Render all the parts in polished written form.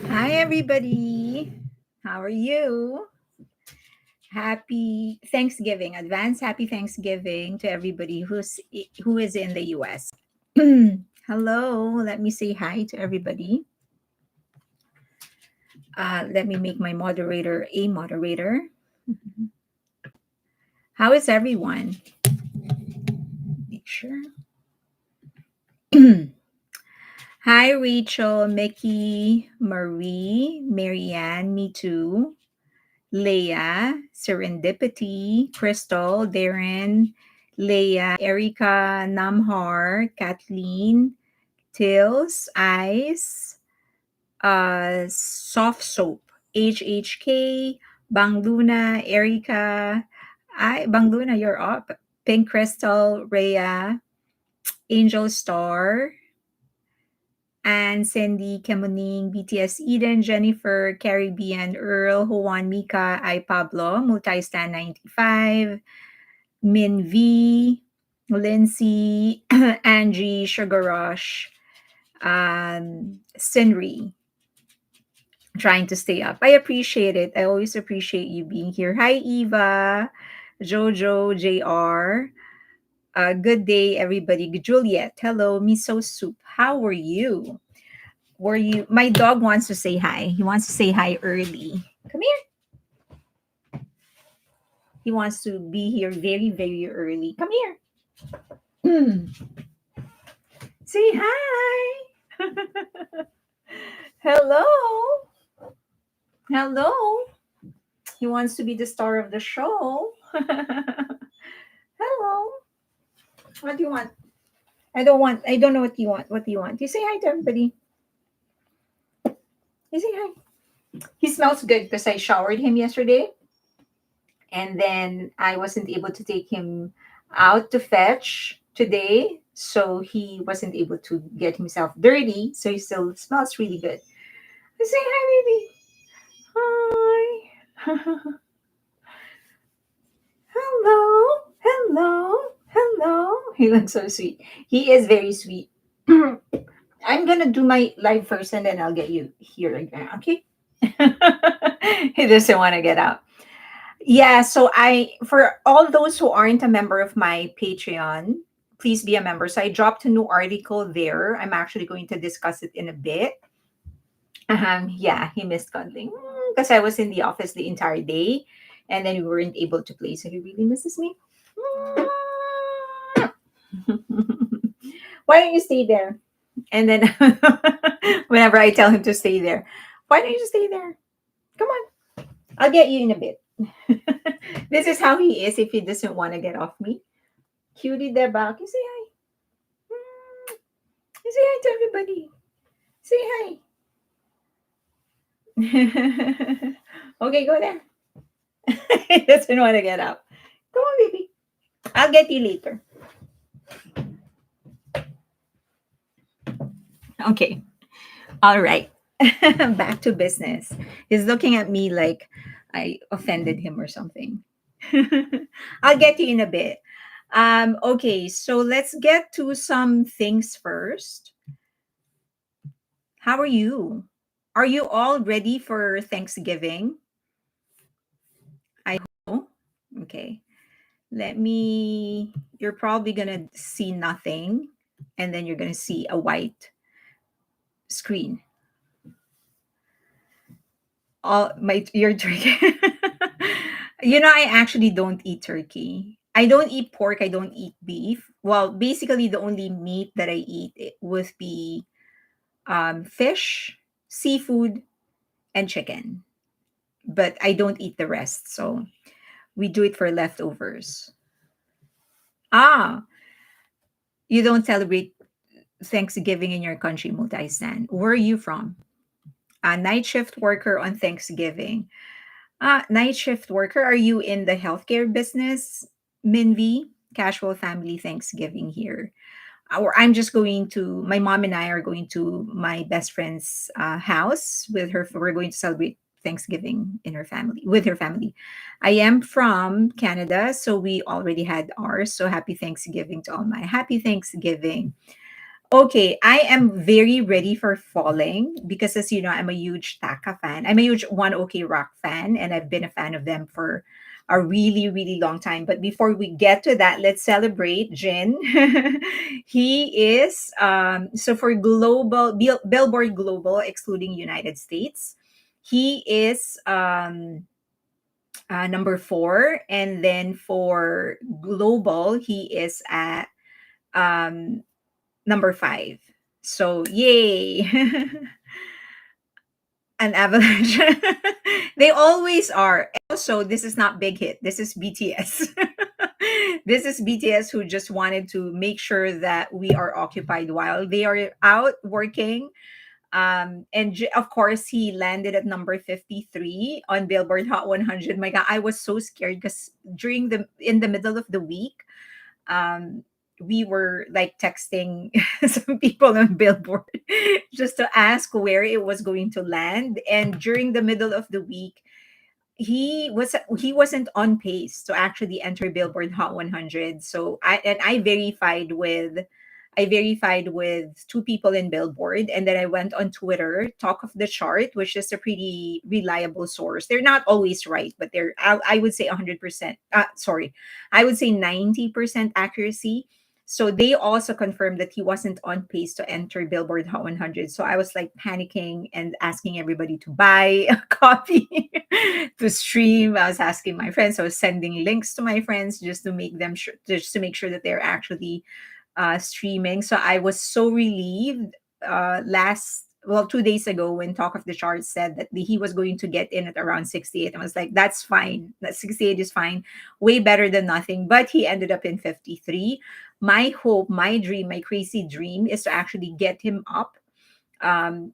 Hi, everybody. How are you? Happy Thanksgiving. Advance happy Thanksgiving to everybody who is in the US. Hello. Let me say hi to everybody. Let me make my moderator a moderator. How is everyone? Make sure. Hi, Rachel, Mickey, Marie, Marianne, me too. Leah, Serendipity, Crystal, Darren, Leah, Erica, Namhar, Kathleen, Tills, Ice, Soft Soap, HHK, Bang Luna, Erica, Bang Luna, you're up. Pink Crystal, Rhea, Angel Star, and Cindy, Kemoning, BTS Eden, Jennifer, Caribbean, Earl, Juan Mika, I Pablo, Multistan 95, Min V, Lindsay, Angie, Sugar Rush, Sinri, trying to stay up. I appreciate it. I always appreciate you being here. Hi, Eva, Jojo, JR. Good day, everybody. Juliet, hello, miso soup. How are you? Were you? My dog wants to say hi. He wants to say hi early. Come here. He wants to be here very, very early. Come here. Say hi. Hello. Hello. He wants to be the star of the show. Hello. What do you want? I don't know what you want. What do you want? You say hi to everybody. You say hi. He smells good because I showered him yesterday. And then I wasn't able to take him out to fetch today. So he wasn't able to get himself dirty. So he still smells really good. Say hi, baby. Hi. Hello. Hello. Hello. He looks so sweet. He is very sweet. I'm gonna do my live first and then I'll get you here again. Okay. He doesn't want to get out. Yeah, so I for all those who aren't a member of my Patreon, please be a member. So I dropped a new article there. I'm actually going to discuss it in a bit. Yeah, he missed cuddling because I was in the office the entire day, and then we weren't able to play. So he really misses me. Why don't you stay there? And then whenever I tell him to stay there, why don't you stay there? Come on, I'll get you in a bit. This is how he is if he doesn't want to get off me. Cutie there back. You say hi. You say hi to everybody. Say hi. Okay, go there. He doesn't want to get up. Come on, baby. I'll get you later. Okay. All right. Back to business. He's looking at me like I offended him or something. I'll get you in a bit. Okay, so let's get to some things first. How are you? Are you all ready for Thanksgiving? I hope. Okay. You're probably going to see nothing and then you're going to see a white screen. Your turkey. I actually don't eat turkey. I don't eat pork. I don't eat beef. Well, basically, the only meat that I eat would be fish, seafood, and chicken. But I don't eat the rest. So we do it for leftovers. Ah, you don't celebrate Thanksgiving in your country, Multistan. Where are you from? A night shift worker on Thanksgiving. Night shift worker, are you in the healthcare business? Minvi, casual family Thanksgiving here. Or I'm just going to, my mom and I are going to my best friend's house with her. We're going to celebrate Thanksgiving in her family, with her family. I am from Canada, so we already had ours. So happy Thanksgiving to all my happy Thanksgiving. Okay, I am very ready for falling because, as you know, I'm a huge Taka fan. I'm a huge One OK Rock fan, and I've been a fan of them for a really, really long time. But before we get to that, let's celebrate Jin. He is so for Billboard Global, excluding United States, he is number four, and then for global, he is at um number five. So yay. An avalanche. They always are. Also, this is not big hit. This is BTS. This is BTS who just wanted to make sure that we are occupied while they are out working. Of course, he landed at number 53 on Billboard Hot 100. My God, I was so scared because during the in the middle of the week, um, we were like texting some people on Billboard just to ask where it was going to land. And during the middle of the week, he wasn't on pace to actually enter Billboard Hot 100. So I verified with two people in Billboard, and then I went on Twitter, Talk of the Chart, which is a pretty reliable source. They're not always right, but I would say 100%. Sorry, I would say 90% accuracy. So they also confirmed that he wasn't on pace to enter Billboard Hot 100. So I was like panicking and asking everybody to buy a copy to stream. I was asking my friends. I was sending links to my friends just to make them sure, just to make sure that they're actually streaming. So I was so relieved last, well, 2 days ago when Talk of the Charts said that he was going to get in at around 68. I was like, that's fine. That 68 is fine. Way better than nothing. But he ended up in 53. My hope, my dream, my crazy dream is to actually get him up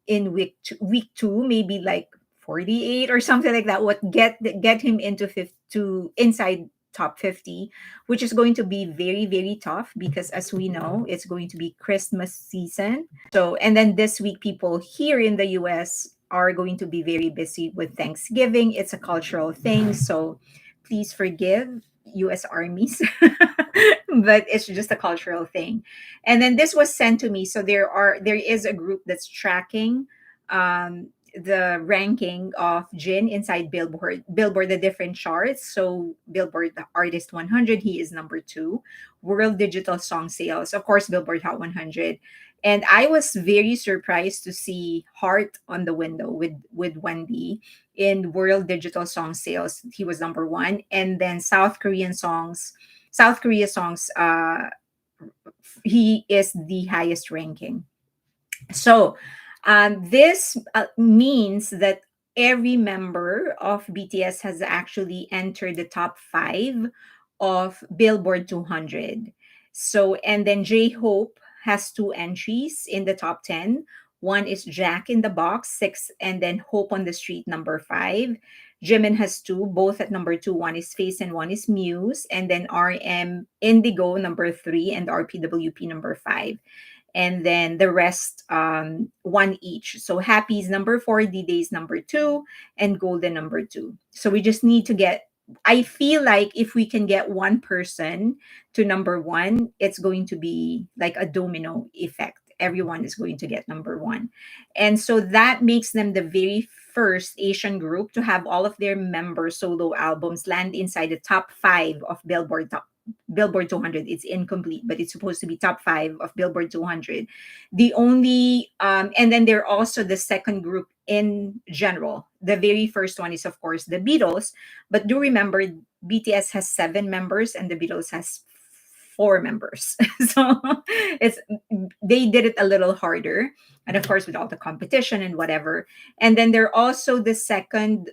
in week two, maybe like 48 or something like that. What get him into to inside top 50, which is going to be very, very tough because, as we know, it's going to be Christmas season. So, and then this week, people here in the US are going to be very busy with Thanksgiving. It's a cultural thing. So please forgive US armies, but it's just a cultural thing. And then this was sent to me. So there is a group that's tracking the ranking of Jin inside Billboard, the different charts. So Billboard the Artist 100, he is number two. World Digital Song Sales, of course, Billboard Hot 100. And I was very surprised to see Heart on the Window with Wendy in World Digital Song Sales. He was number one, and then South Korea songs. He is the highest ranking. So this means that every member of BTS has actually entered the top five of Billboard 200. So, and then J Hope has two entries in the top 10. One is Jack in the Box, six, and then Hope on the Street, number five. Jimin has two, both at number two. One is Face and one is Muse. And then RM Indigo, number three, and RPWP, number five, and then the rest one each. So Happy's number four, D-Day's number two, and Golden number two. So we just need to get, I feel like if we can get one person to number one, it's going to be like a domino effect. Everyone is going to get number one. And so that makes them the very first Asian group to have all of their member solo albums land inside the top five of Billboard 200. It's incomplete, but it's supposed to be top five of Billboard 200. The only, and then they're also the second group in general. The very first one is, of course, the Beatles. But do remember, BTS has seven members and the Beatles has four members. So it's they did it a little harder. And of course, with all the competition and whatever. And then they're also the second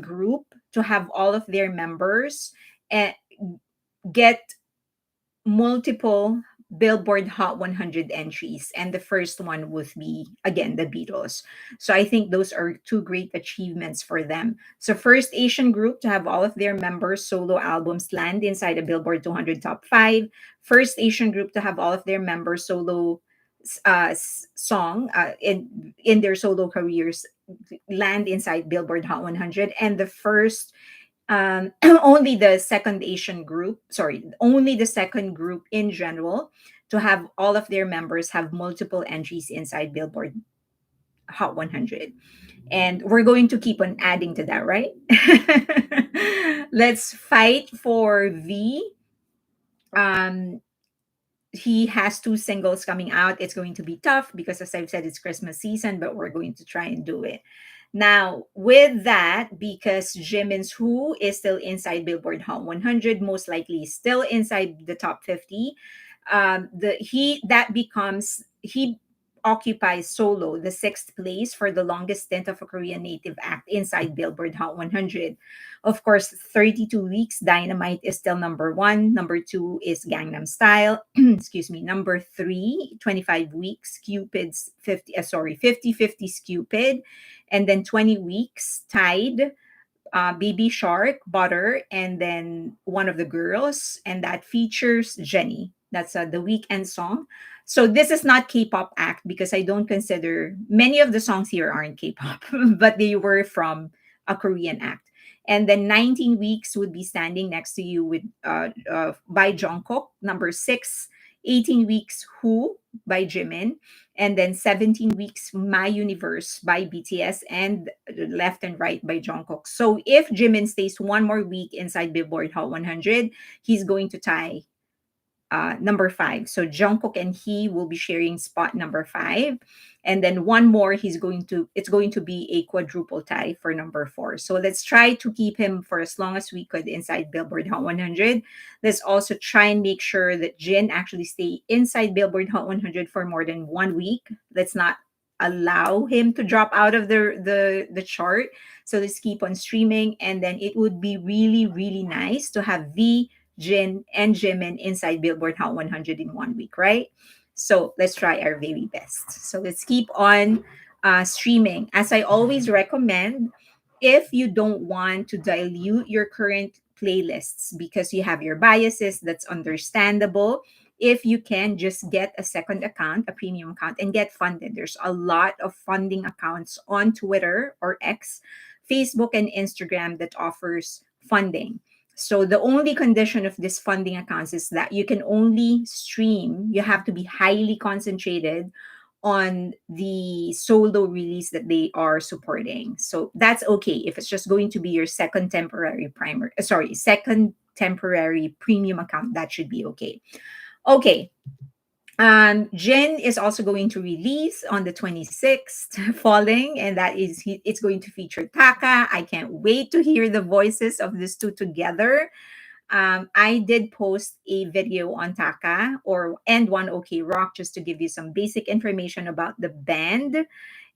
group to have all of their members and get multiple Billboard Hot 100 entries, and the first one would be again the Beatles. So I think those are two great achievements for them. So first Asian group to have all of their members' solo albums land inside a Billboard 200 top five. First Asian group to have all of their members' solo song in their solo careers land inside Billboard Hot 100, and the first only the second Asian group, sorry, only the second group in general to have all of their members have multiple entries inside Billboard Hot 100. And we're going to keep on adding to that, right? Let's fight for V. Um, he has two singles coming out. It's going to be tough because, as I've said, it's Christmas season, but we're going to try and do it. Now, with that, because Jimin's Who is still inside Billboard Hot 100, most likely still inside the top 50, the he that becomes he occupies solo the sixth place for the longest stint of a Korean native act inside Billboard Hot 100. Of course, 32 weeks, Dynamite is still number one. Number two is Gangnam Style. Excuse me. Number three, 25 weeks, Cupid's 50 Cupid. And then 20 weeks, Tide, Baby Shark, Butter, and then One of the Girls. And that features Jenny. That's the weekend song. So this is not K-pop act because I don't consider many of the songs here aren't K-pop, but they were from a Korean act. And then 19 weeks would be Standing Next to You with by Jungkook. Number six, 18 weeks Who by Jimin, and then 17 weeks My Universe by BTS, and Left and Right by Jungkook. So if Jimin stays one more week inside Billboard Hot 100, he's going to tie number five. So Jungkook and he will be sharing spot number five, and then one more. It's going to be a quadruple tie for number four. So let's try to keep him for as long as we could inside Billboard Hot 100. Let's also try and make sure that Jin actually stay inside Billboard Hot 100 for more than 1 week. Let's not allow him to drop out of the chart. So let's keep on streaming, and then it would be really really nice to have V, Jin, and Jimin inside Billboard Hot 100 in 1 week, right? So let's try our very best. So let's keep on streaming. As I always recommend, if you don't want to dilute your current playlists because you have your biases, that's understandable. If you can just get a second account, a premium account, and get funded. There's a lot of funding accounts on Twitter or X, Facebook, and Instagram that offers funding. So the only condition of this funding accounts is that you can only stream. You have to be highly concentrated on the solo release that they are supporting. So that's okay if it's just going to be your second temporary premium account. That should be okay. Okay. Jin is also going to release on the 26th, Falling, and it's going to feature Taka. I can't wait to hear the voices of these two together. I did post a video on Taka and One OK Rock just to give you some basic information about the band,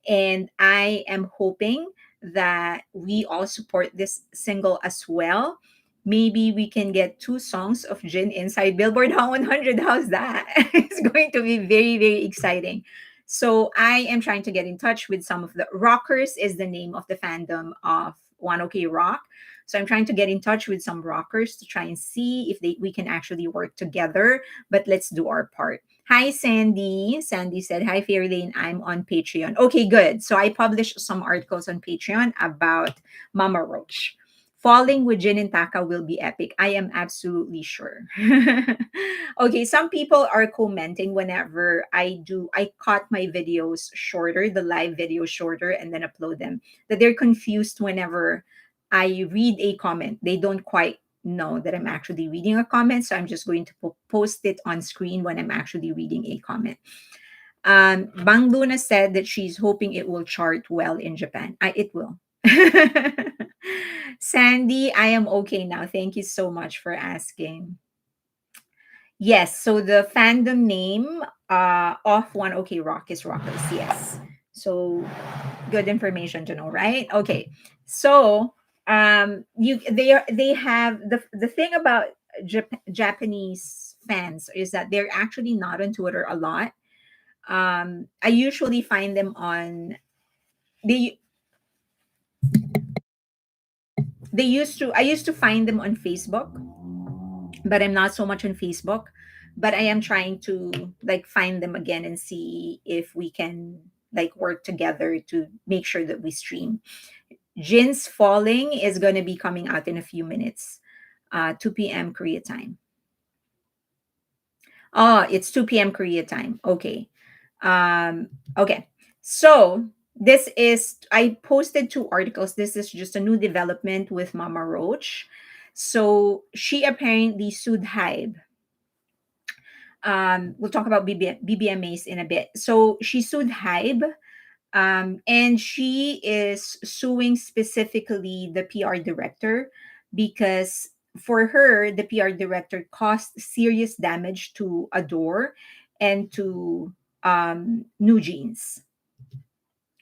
and I am hoping that we all support this single as well. Maybe we can get two songs of Jin inside Billboard Hot 100. How's that? It's going to be very, very exciting. So I am trying to get in touch with some of the rockers is the name of the fandom of One OK Rock. So I'm trying to get in touch with some rockers to try and see if we can actually work together. But let's do our part. Hi, Sandy. Sandy said, Hi, Fairlane. I'm on Patreon. Okay, good. So I published some articles on Patreon about Mama Roach. Falling with Jin and Taka will be epic. I am absolutely sure. Okay, some people are commenting whenever I cut my videos shorter, the live videos shorter, and then upload them. That they're confused whenever I read a comment. They don't quite know that I'm actually reading a comment. So I'm just going to post it on screen when I'm actually reading a comment. Bang Luna said that she's hoping it will chart well in Japan. It will. Sandy, I am okay now. Thank you so much for asking. Yes, so the fandom name of One OK Rock is Rockers. Yes. So good information to know, right? Okay. So they have the thing about Japanese fans is that they're actually not on Twitter a lot. I usually find them on they I used to find them on Facebook, but I'm not so much on Facebook. But I am trying to like find them again and see if we can like work together to make sure that we stream. Jin's Falling is going to be coming out in a few minutes, 2 p.m. Korea time. Oh, it's 2 p.m. Korea time. Okay. Okay. So this is, I posted two articles. This is just a new development with Mama Roach. So she apparently sued Hybe. We'll talk about BBMAs in a bit. So she sued Hybe, and she is suing specifically the PR director because for her, the PR director caused serious damage to Adore and to New Jeans.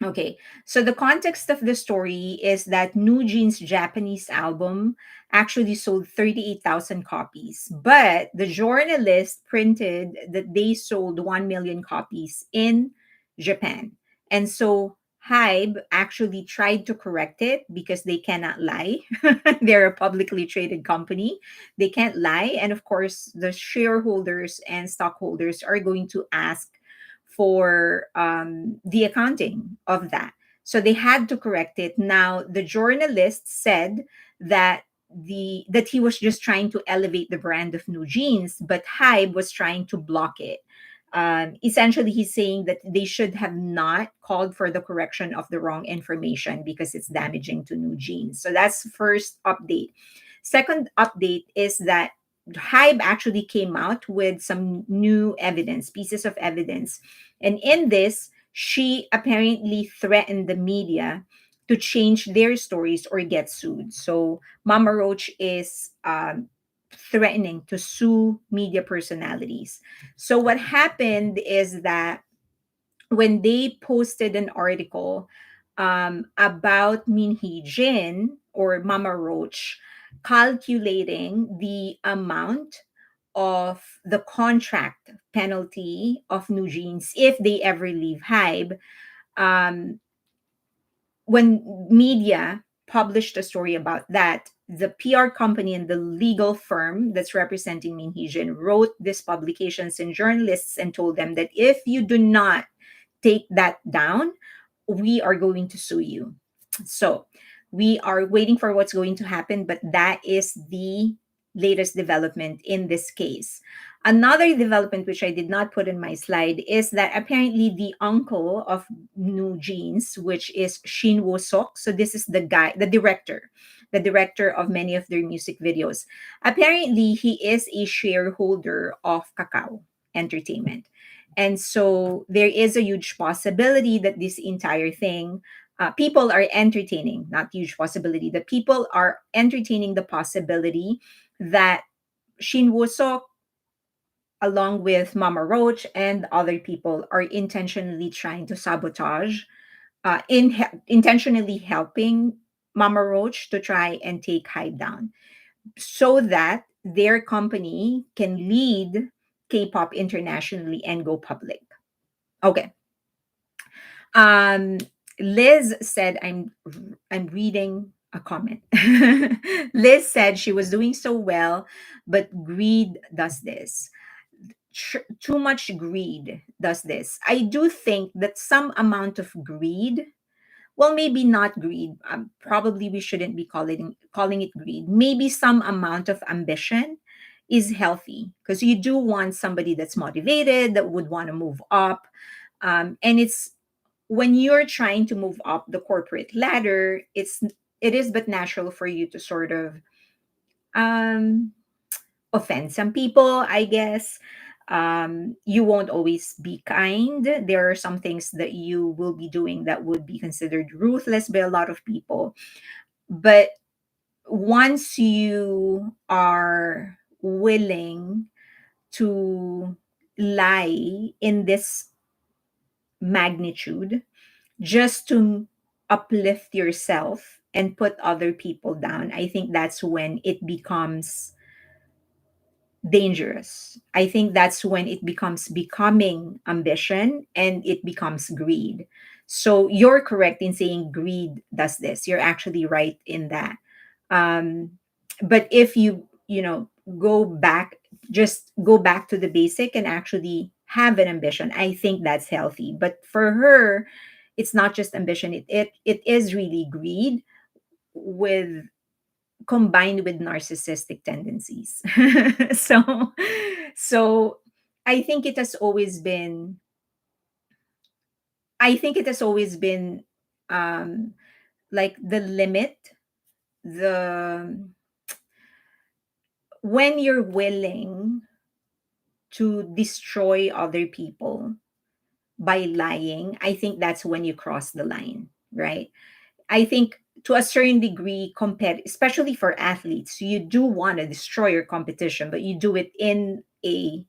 Okay, so the context of the story is that New Jeans' Japanese album actually sold 38,000 copies, but the journalist printed that they sold 1 million copies in Japan. And so Hybe actually tried to correct it because they cannot lie. They're a publicly traded company. They can't lie. And of course, the shareholders and stockholders are going to ask for the accounting of that. So they had to correct it. Now the journalist said that that he was just trying to elevate the brand of New Jeans, but Hybe was trying to block it. Essentially, he's saying that they should have not called for the correction of the wrong information because it's damaging to New Jeans. So that's first update. Second update is that Hybe actually came out with some new evidence, pieces of evidence. And in this, she apparently threatened the media to change their stories or get sued. So Mama Roach is threatening to sue media personalities. So what happened is that when they posted an article about Min Hee Jin or Mama Roach calculating the amount of the contract penalty of New Jeans if they ever leave Hybe, um, when media published a story about that, the PR company and the legal firm that's representing Min Hee Jin wrote these publications and journalists and told them that if you do not take that down, we are going to sue you. So we are waiting for what's going to happen, but that is the latest development in this case. Another development, which I did not put in my slide, is that apparently the uncle of New Jeans, which is Shin Woo Sok, so this is the guy, the director of many of their music videos. Apparently, he is a shareholder of Kakao Entertainment. And so there is a huge possibility that this entire thing, people are entertaining, not huge possibility, the people are entertaining the possibility that Shin Woo-sok, along with Mama Roach and other people, are intentionally trying to sabotage, intentionally helping Mama Roach to try and take Hype down so that their company can lead K-pop internationally and go public. Okay. Um, Liz said, I'm reading a comment. Liz said she was doing so well, but greed does this. Too much greed does this. I do think that some amount of greed, well, maybe not greed. Probably we shouldn't be calling it greed. Maybe some amount of ambition is healthy because you do want somebody that's motivated, that would want to move up. And it's when you're trying to move up the corporate ladder, it is but natural for you to sort of um, offend some people, I guess. You won't always be kind. There are some things that you will be doing that would be considered ruthless by a lot of people. But once you are willing to lie in this magnitude, just to uplift yourself and put other people down, I think that's when it becomes dangerous. I think that's when it becomes becoming ambition and it becomes greed. So you're correct in saying greed does this. You're actually right in that. Um, but if go back, just go back to the basic and actually have an ambition, I think that's healthy. But for her, it's not just ambition. It is really greed with combined with narcissistic tendencies. so so I think it has always been I think it has always been um like the limit, the when you're willing to destroy other people by lying, I think that's when you cross the line, right? I think to a certain degree, especially for athletes, you do want to destroy your competition, but you do it in a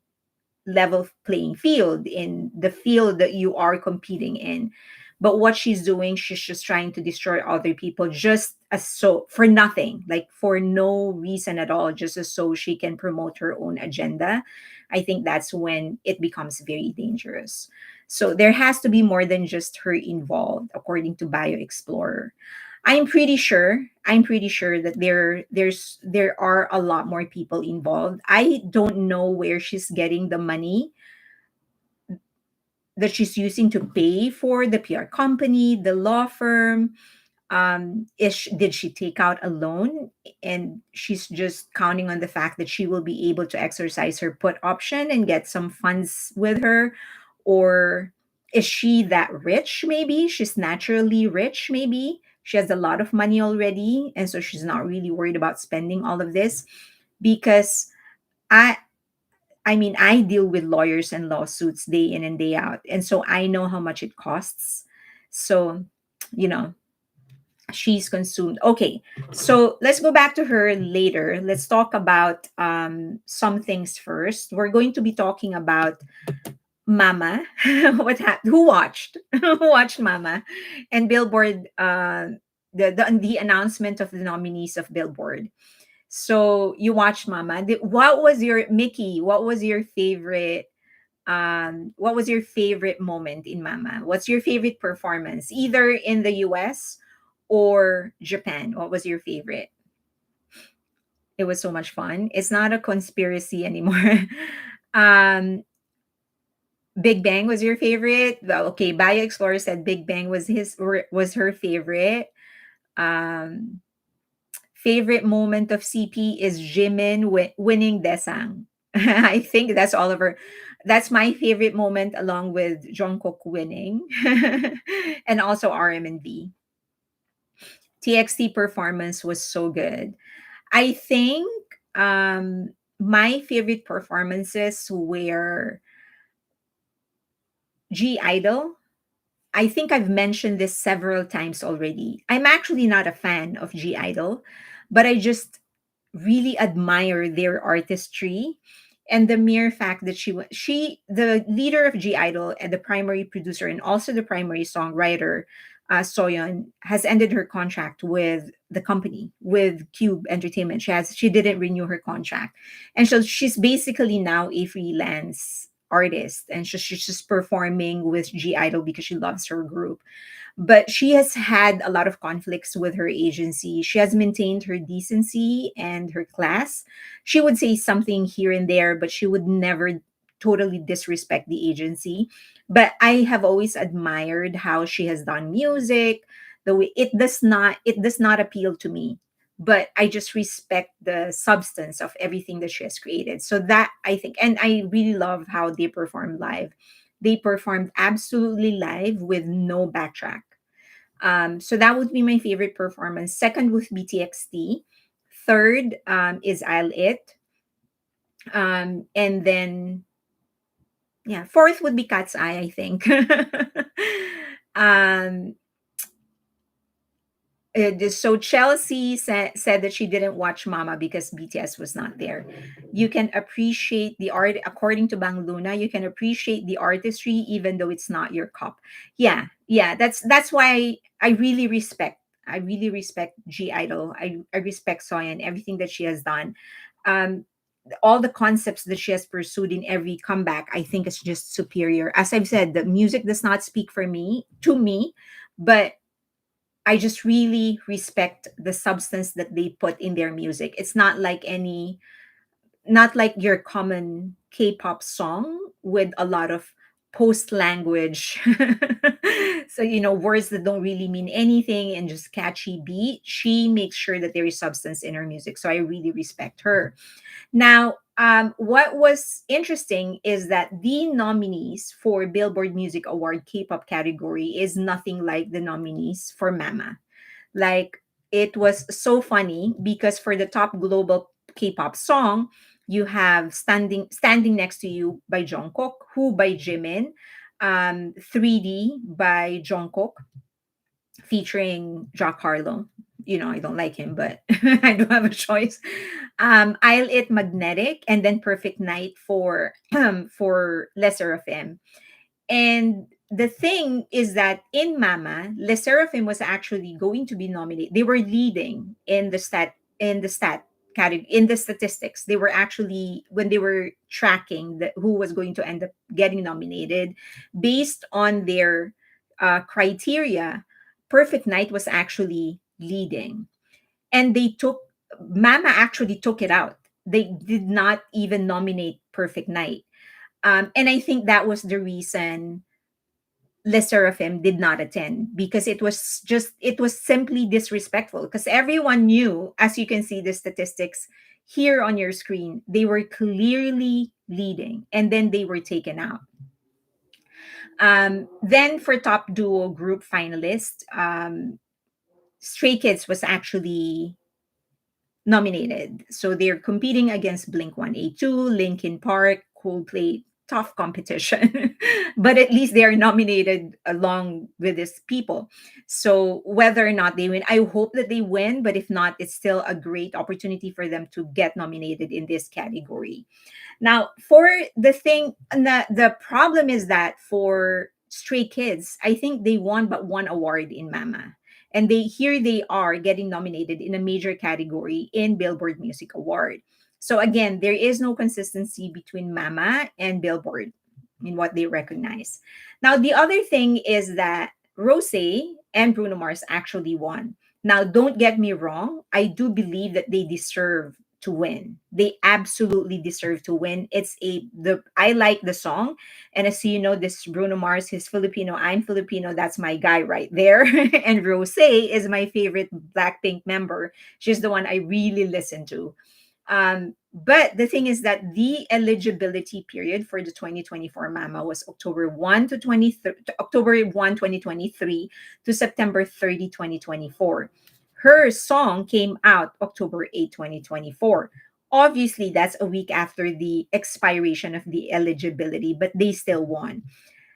level playing field, in the field that you are competing in. But what she's doing, she's just trying to destroy other people just as so for nothing, like for no reason at all, just as so she can promote her own agenda. I think that's when it becomes very dangerous. So there has to be more than just her involved, according to Bio Explorer. I'm pretty sure that there are a lot more people involved. I don't know where she's getting the money that she's using to pay for the PR company, the law firm. Did she take out a loan and she's just counting on the fact that she will be able to exercise her put option and get some funds with her? Or is she that rich? Maybe she's naturally rich. Maybe she has a lot of money already, and so she's not really worried about spending all of this. Because I I mean, I deal with lawyers and lawsuits day in and day out. And so I know how much it costs. So, you know, she's consumed. Okay. So let's go back to her later. Let's talk about some things first. We're going to be talking about Mama. Who watched? Who watched Mama? And Billboard, the announcement of the nominees of Billboard. So you watched Mama. What was your Mickey? What was your favorite moment in Mama? What's your favorite performance, either in the US or Japan? What was your favorite? It was so much fun. It's not a conspiracy anymore. um, Big Bang was your favorite. Well, okay, Bio Explorer said Big Bang was her favorite. Um, Favorite moment of CP is Jimin winning Desang. I think that's all of her. That's my favorite moment, along with Jungkook winning, and also RM&B. TXT performance was so good. I think my favorite performances were G Idol. I think I've mentioned this several times already. I'm actually not a fan of G Idol, but I just really admire their artistry, and the mere fact that the leader of G Idol and the primary producer and also the primary songwriter, Soyeon, has ended her contract with the company, with Cube Entertainment. She didn't renew her contract, and so she's basically now a freelance artist, and she's just performing with G Idol because she loves her group. But she has had a lot of conflicts with her agency. She has maintained her decency and her class. She would say something here and there, but she would never totally disrespect the agency. But I have always admired how she has done music. The way it does not appeal to me, but I just respect the substance of everything that she has created. So that I think, and I really love how they perform live. They performed absolutely live with no backtrack. So that would be my favorite performance. Second would be TXT. Third is I'll It. And then, yeah, fourth would be Cat's Eye, I think. um, so Chelsea said that she didn't watch Mama because BTS was not there. You can appreciate the art, according to Bang Luna. You can appreciate the artistry even though it's not your cup. Yeah, yeah. That's why I really respect. I really respect G Idol. I respect Soya and everything that she has done. Um, all the concepts that she has pursued in every comeback, I think is just superior. As I've said, the music does not speak for me to me, but I just really respect the substance that they put in their music. It's not like your common K-pop song with a lot of post language. So, words that don't really mean anything and just catchy beat. She makes sure that there is substance in her music. So I really respect her. Now, What was interesting is that the nominees for Billboard Music Award K-pop category is nothing like the nominees for Mama. Like, it was so funny because for the top global K-pop song, you have Standing Next to You by Jungkook, Who by Jimin, 3D by Jungkook featuring Jack Harlow. You know, I don't like him, but I don't have a choice. I'll It Magnetic, and then Perfect Night for Lesser of M. And the thing is that in Mama, Le Seraphim was actually going to be nominated. They were leading in the stat category in the statistics. They were actually when they were tracking who was going to end up getting nominated based on their criteria. Perfect Night was actually leading, and they took Mama actually took it out. They did not even nominate Perfect Night, and I think that was the reason Le Seraphim did not attend, because it was simply disrespectful, because everyone knew, as you can see the statistics here on your screen, they were clearly leading and then they were taken out. Then for top duo group finalist, Stray Kids was actually nominated. So they're competing against Blink 182, Linkin Park, Coldplay. Tough competition, but at least they are nominated along with these people. So whether or not they win, I hope that they win, but if not, it's still a great opportunity for them to get nominated in this category. Now, for the problem is that for Stray Kids, I think they won but one award in Mama. And they are getting nominated in a major category in Billboard Music Award. So again, there is no consistency between Mama and Billboard in what they recognize. Now, the other thing is that Rose and Bruno Mars actually won. Now, don't get me wrong, I do believe that they deserve to win. They absolutely deserve to win. I like the song, and as you know, this Bruno Mars, he's Filipino. I'm Filipino. That's my guy right there. And Rose is my favorite Blackpink member. She's the one I really listen to. But the thing is that the eligibility period for the 2024 Mama was October 1, 2023 to September 30, 2024. Her song came out October 8, 2024. Obviously, that's a week after the expiration of the eligibility, but they still won.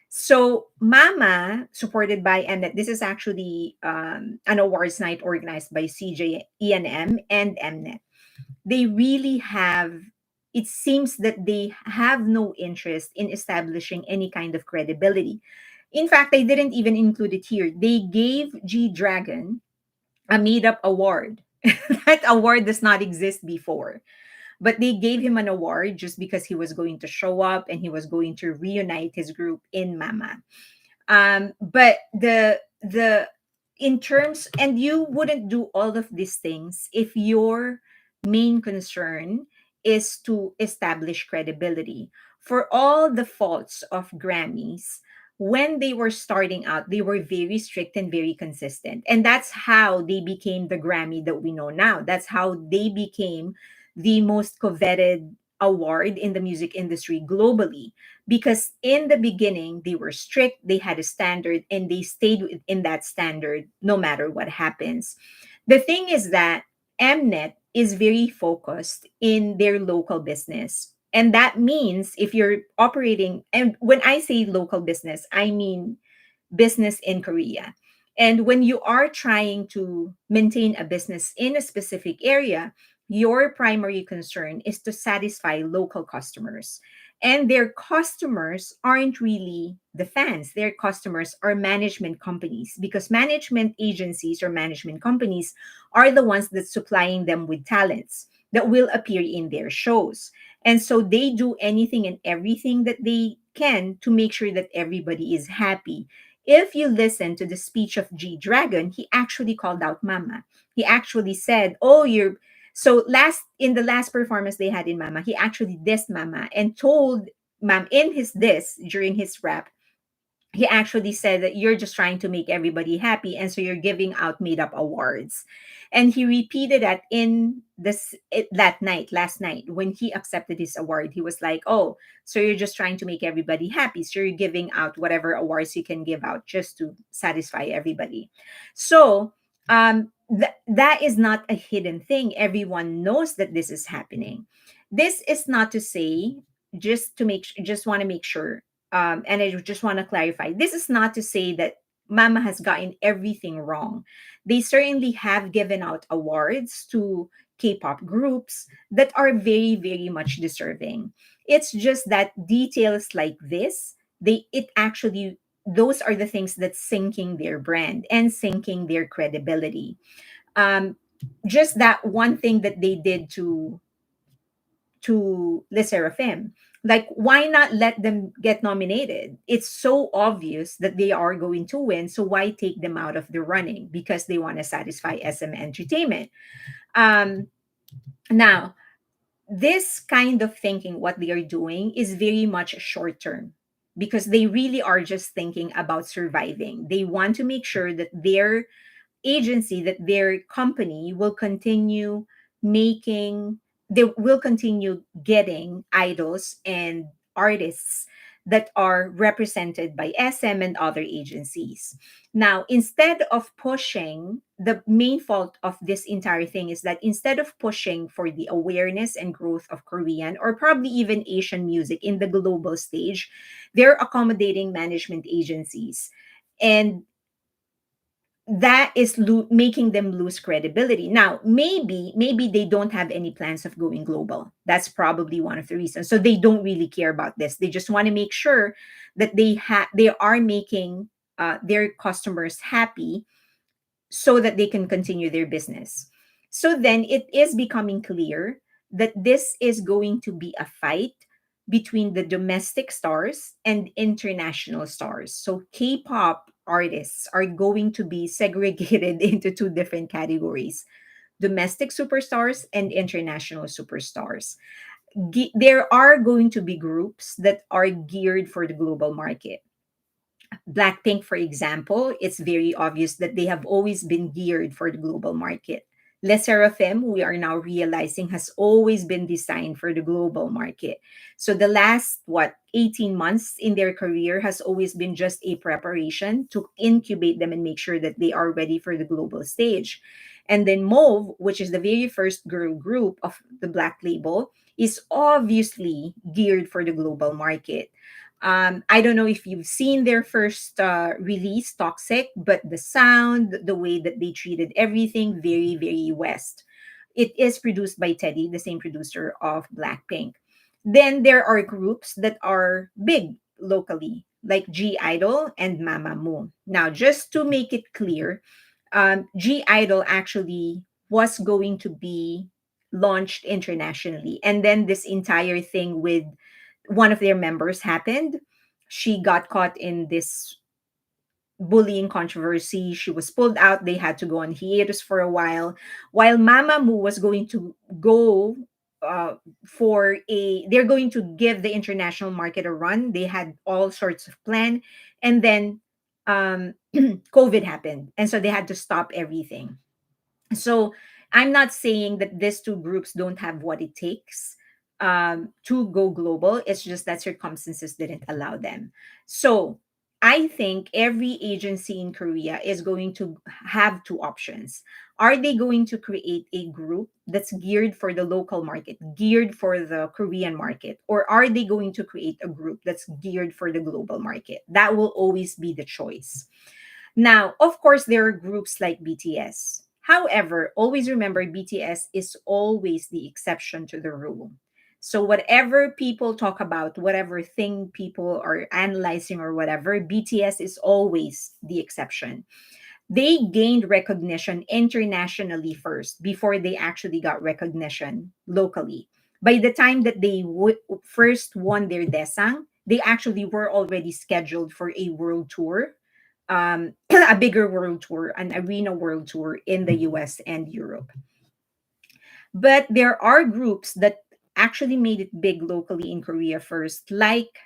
So Mama, supported by Mnet, this is actually an awards night organized by CJ, ENM, and Mnet. They really have, it seems that they have no interest in establishing any kind of credibility. In fact, they didn't even include it here. They gave G Dragon a made up award. That award does not exist before, but they gave him an award just because he was going to show up and he was going to reunite his group in Mama. But the in terms, and you wouldn't do all of these things if your main concern is to establish credibility. For all the faults of Grammys, when they were starting out, they were very strict and very consistent, and that's how they became the Grammy that we know now. That's how they became the most coveted award in the music industry globally, because in the beginning they were strict, they had a standard, and they stayed in that standard no matter what happens. The thing is that Mnet is very focused in their local business, and that means if you're operating, and when I say local business, I mean business in Korea. And when you are trying to maintain a business in a specific area, your primary concern is to satisfy local customers. And their customers aren't really the fans. Their customers are management companies, because management agencies or management companies are the ones that supplying them with talents that will appear in their shows. And so they do anything and everything that they can to make sure that everybody is happy. If you listen to the speech of G Dragon, he actually called out Mama. He actually said, "Oh, you're so last in the last performance they had in Mama, he actually dissed Mama and told Mam in his diss during his rap, he actually said that you're just trying to make everybody happy, and so you're giving out made up awards. And he repeated that in that night, last night, when he accepted his award. He was like, oh, so you're just trying to make everybody happy, so you're giving out whatever awards you can give out just to satisfy everybody. So that is not a hidden thing. Everyone knows that this is happening. This is not to say, just want to make sure, and I just want to clarify, this is not to say that Mama has gotten everything wrong. They certainly have given out awards to K-pop groups that are very, very much deserving. It's just that details like this, it actually, those are the things that's sinking their brand and sinking their credibility. Um, just that one thing that they did to Le Seraphim. Like, why not let them get nominated? It's so obvious that they are going to win. So why take them out of the running? Because they want to satisfy SM Entertainment. Um, Now, this kind of thinking, what they are doing, is very much short term, because they really are just thinking about surviving. They want to make sure that their company will continue making, they will continue getting idols and artists that are represented by SM and other agencies. Now, instead of pushing, the main fault of this entire thing is that instead of pushing for the awareness and growth of Korean or probably even Asian music in the global stage, they're accommodating management agencies. And that is making them lose credibility. Now, maybe they don't have any plans of going global. That's probably one of the reasons. So they don't really care about this. They just want to make sure that they are making their customers happy, so that they can continue their business. So then it is becoming clear that this is going to be a fight between the domestic stars and international stars. So K-pop artists are going to be segregated into two different categories: domestic superstars and international superstars. There are going to be groups that are geared for the global market. Blackpink, for example, it's very obvious that they have always been geared for the global market. Les Seraphim, we are now realizing, has always been designed for the global market. So the last, 18 months in their career has always been just a preparation to incubate them and make sure that they are ready for the global stage. And then Mauve, which is the very first girl group of the Black label, is obviously geared for the global market. I don't know if you've seen their first release, Toxic, but the sound, the way that they treated everything, very, very West. It is produced by Teddy, the same producer of Blackpink. Then there are groups that are big locally, like G Idol and Mamamoo. Now, just to make it clear, G Idol actually was going to be launched internationally. And then this entire thing with one of their members happened. She got caught in this bullying controversy. She was pulled out. They had to go on hiatus for a while Mamamoo was going to go they're going to give the international market a run. They had all sorts of plan, and then COVID happened, and so they had to stop everything. So I'm not saying that these two groups don't have what it takes to go global. It's just that circumstances didn't allow them. So I think every agency in Korea is going to have two options. Are they going to create a group that's geared for the local market, geared for the Korean market, or are they going to create a group that's geared for the global market? That will always be the choice. Now, of course, there are groups like BTS. However, always remember, BTS is always the exception to the rule. So, whatever people talk about, whatever thing people are analyzing or whatever, BTS is always the exception. They gained recognition internationally first before they actually got recognition locally. By the time that they first won their Desang, they actually were already scheduled for a world tour, a bigger world tour, an arena world tour in the US and Europe. But there are groups that actually made it big locally in Korea first, like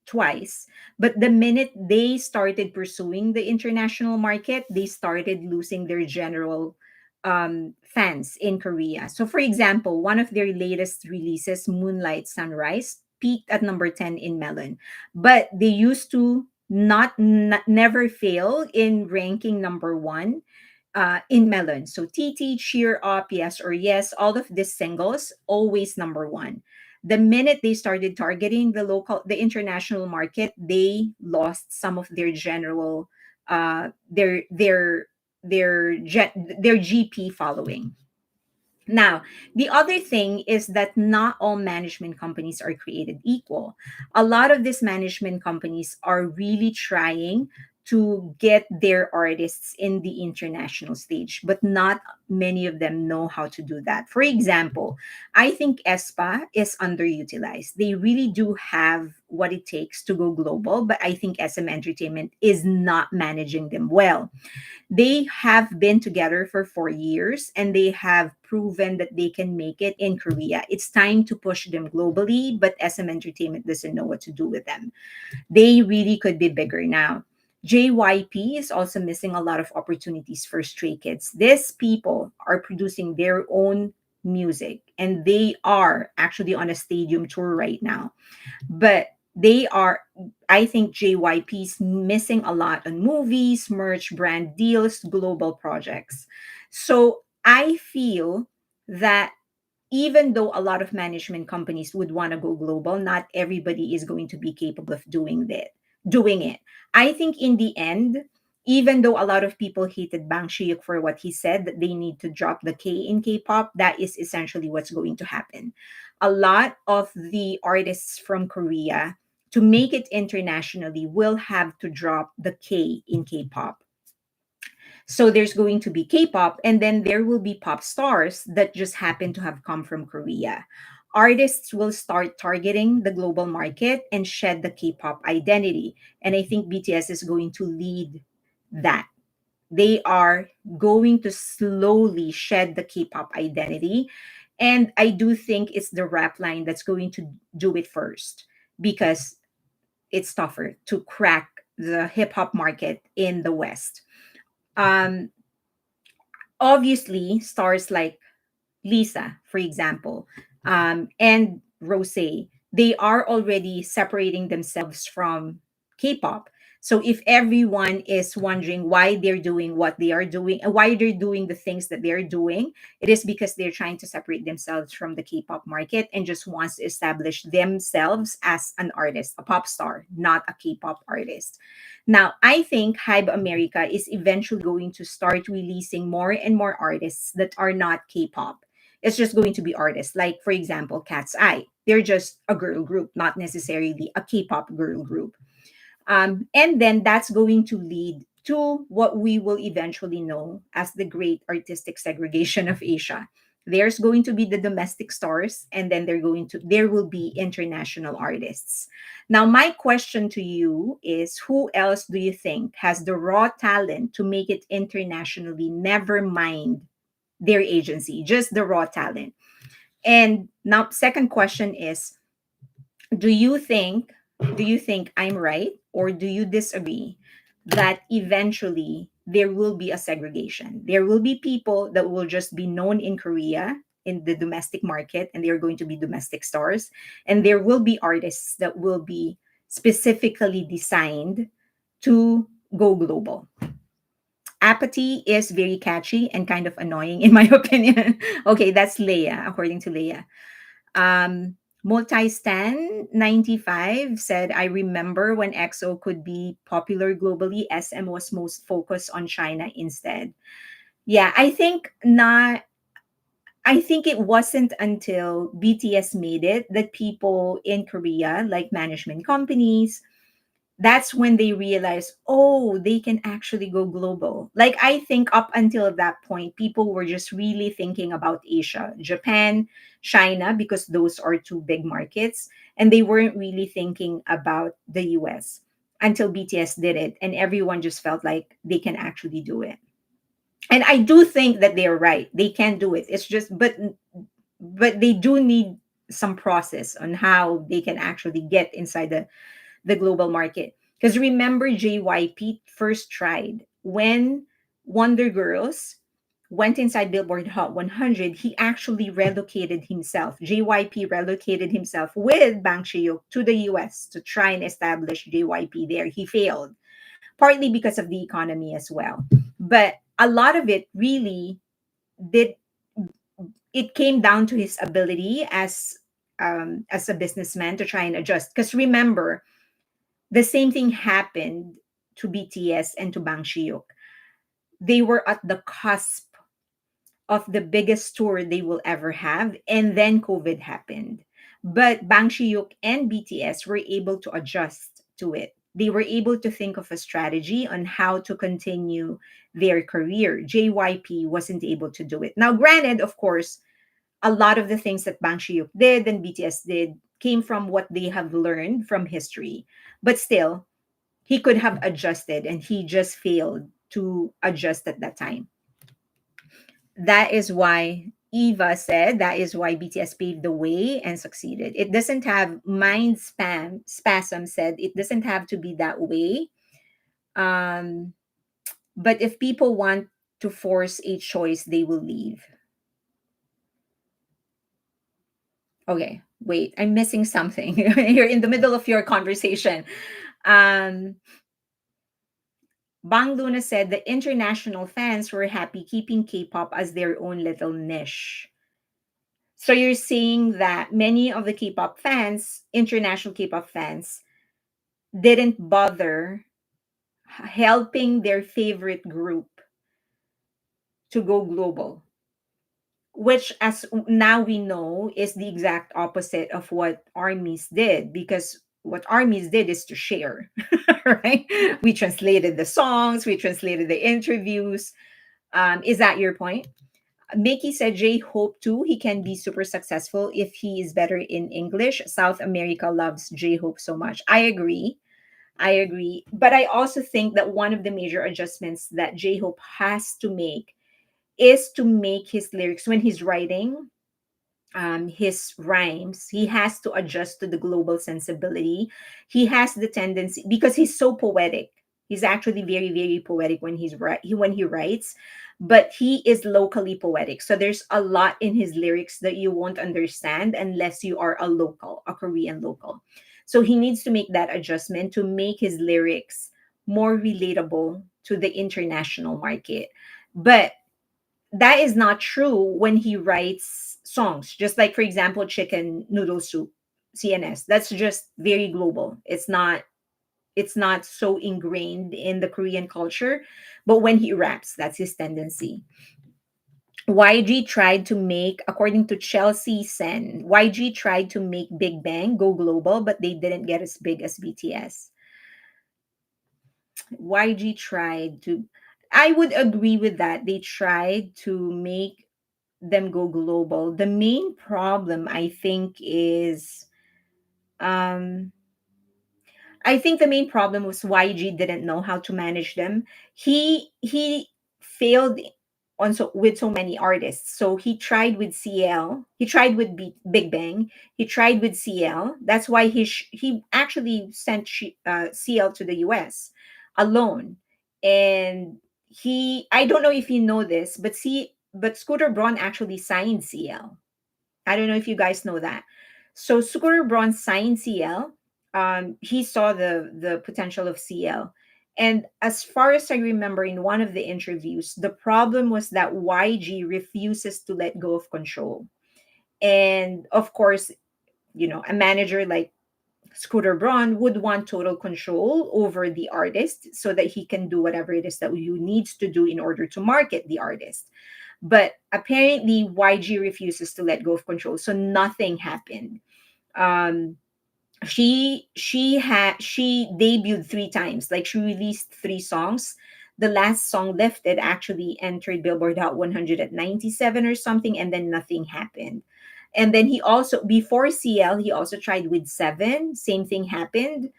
twice. But the minute they started pursuing the international market, they started losing their general fans in Korea. So, for example, one of their latest releases, Moonlight Sunrise, peaked at number 10 in Melon. But they used to never fail in ranking number one in Melon. So TT, Cheer Up, Yes or Yes, all of these singles, always number one. The minute they started targeting the international market, they lost some of their general, their GP following. Now, the other thing is that not all management companies are created equal. A lot of these management companies are really trying to get their artists in the international stage, but not many of them know how to do that. For example, I think ESPA is underutilized. They really do have what it takes to go global, but I think SM Entertainment is not managing them well. They have been together for 4 years and they have proven that they can make it in Korea. It's time to push them globally, but SM Entertainment doesn't know what to do with them. They really could be bigger now. JYP is also missing a lot of opportunities for Stray Kids. These people are producing their own music and they are actually on a stadium tour right now, but they are, I think JYP's missing a lot on movies, merch, brand deals, global projects. So I feel that even though a lot of management companies would want to go global, not everybody is going to be capable of doing it. I think in the end, even though a lot of people hated Bang Shiyuk for what he said, that they need to drop the K in K-pop, that is essentially what's going to happen. A lot of the artists from Korea, to make it internationally, will have to drop the K in K-pop. So there's going to be K-pop, and then there will be pop stars that just happen to have come from Korea. Artists will start targeting the global market and shed the K-pop identity. And I think BTS is going to lead that. They are going to slowly shed the K-pop identity. And I do think it's the rap line that's going to do it first because it's tougher to crack the hip hop market in the West. Um, Obviously, stars like Lisa, for example, and Rose, they are already separating themselves from K-pop. So if everyone is wondering why they're doing what they are doing and why they're doing the things that they're doing, it is because they're trying to separate themselves from the K-pop market and just wants to establish themselves as an artist, a pop star, not a K-pop artist. Now, I think Hybe America is eventually going to start releasing more and more artists that are not K-pop. It's just going to be artists. Like, for example, Cat's Eye. They're just a girl group, not necessarily a K-pop girl group. And then that's going to lead to what we will eventually know as the great artistic segregation of Asia. There's going to be the domestic stars, and then there will be international artists. Now, my question to you is, who else do you think has the raw talent to make it internationally? Never mind their agency, just the raw talent. And now, second question is, do you think do you think I'm right, or do you disagree that eventually there will be a segregation? There will be people that will just be known in Korea in the domestic market and they're going to be domestic stars, and there will be artists that will be specifically designed to go global. Apathy is very catchy and kind of annoying in my opinion. Okay, that's Leia, according to Leia. Um, Multistan 95 said, I remember when EXO could be popular globally, SM was most focused on China instead. Yeah, I think not. I think it wasn't until BTS made it that people in Korea, like management companies, that's when they realize, oh, they can actually go global. Like, I think up until that point, people were just really thinking about Asia, Japan, China, because those are two big markets. And they weren't really thinking about the US until BTS did it. And everyone just felt like they can actually do it. And I do think that they're right. They can do it. It's just, but they do need some process on how they can actually get inside the global market. Because remember, JYP first tried when Wonder Girls went inside Billboard Hot 100. He actually relocated himself. JYP relocated himself with Bang Shihyuk to the US to try and establish JYP there. He failed, partly because of the economy as well. But a lot of it really did, it came down to his ability as a businessman to try and adjust. Because remember, the same thing happened to BTS and to Bang Shihyuk. They were at the cusp of the biggest tour they will ever have, and then COVID happened. But Bang Shihyuk and BTS were able to adjust to it. They were able to think of a strategy on how to continue their career. JYP wasn't able to do it. Now, granted, of course, a lot of the things that Bang Shihyuk did and BTS did came from what they have learned from history. But still, he could have adjusted and he just failed to adjust at that time. That is why Eva said that is why BTS paved the way and succeeded. It doesn't have mind spasm said it doesn't have to be that way. Um, but if people want to force a choice, they will leave. Okay, wait, I'm missing something. You're in the middle of your conversation. Um, Bang Luna said the international fans were happy keeping K-pop as their own little niche. So you're saying that many of the K-pop fans, international K-pop fans, didn't bother helping their favorite group to go global, which as now we know is the exact opposite of what armies did, because what armies did is to share, right? We translated the songs, we translated the interviews. Is that your point? Mickey said Jay hope too he can be super successful if he is better in English. South America loves J Hope so much. I agree. I agree. But I also think that one of the major adjustments that J Hope has to make is to make his lyrics when he's writing his rhymes, he has to adjust to the global sensibility. He has the tendency because he's so poetic. He's actually very, very poetic when when he writes, but he is locally poetic. So there's a lot in his lyrics that you won't understand unless you are a local, a Korean local. So he needs to make that adjustment to make his lyrics more relatable to the international market. But that is not true when he writes songs. Just like, for example, Chicken Noodle Soup, CNS. That's just very global. It's not so ingrained in the Korean culture. But when he raps, that's his tendency. YG tried to make, according to Chelsea Sen, YG tried to make Big Bang go global, but they didn't get as big as BTS. YG tried to, I would agree with that. They tried to make them go global. The main problem, I think, is um, I think the main problem was YG didn't know how to manage them. He failed on with so many artists. So he tried with CL. He tried with Big Bang. He tried with CL. That's why he actually sent CL to the US alone. And I don't know if you know this, but Scooter Braun actually signed CL. I don't know if you guys know that. So Scooter Braun signed CL. He saw the potential of CL. And as far as I remember in one of the interviews, the problem was that YG refuses to let go of control. And of course, a manager like Scooter Braun would want total control over the artist so that he can do whatever it is that you needs to do in order to market the artist. But apparently YG refuses to let go of control, so nothing happened. Um, she debuted three times, like she released three songs. The last song, Lifted, actually entered Billboard Hot 100 at 97 or something, and then nothing happened. And then he also, before CL, he also tried with Seven. Same thing happened.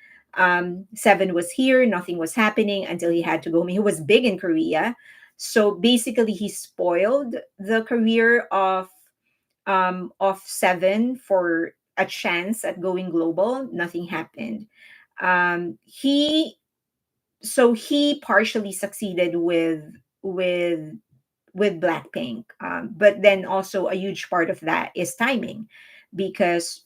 Seven was here, nothing was happening until he had to go. I mean, he was big in Korea. So basically, he spoiled the career of Seven for a chance at going global. Nothing happened. He so he partially succeeded with with Blackpink, but then also a huge part of that is timing, because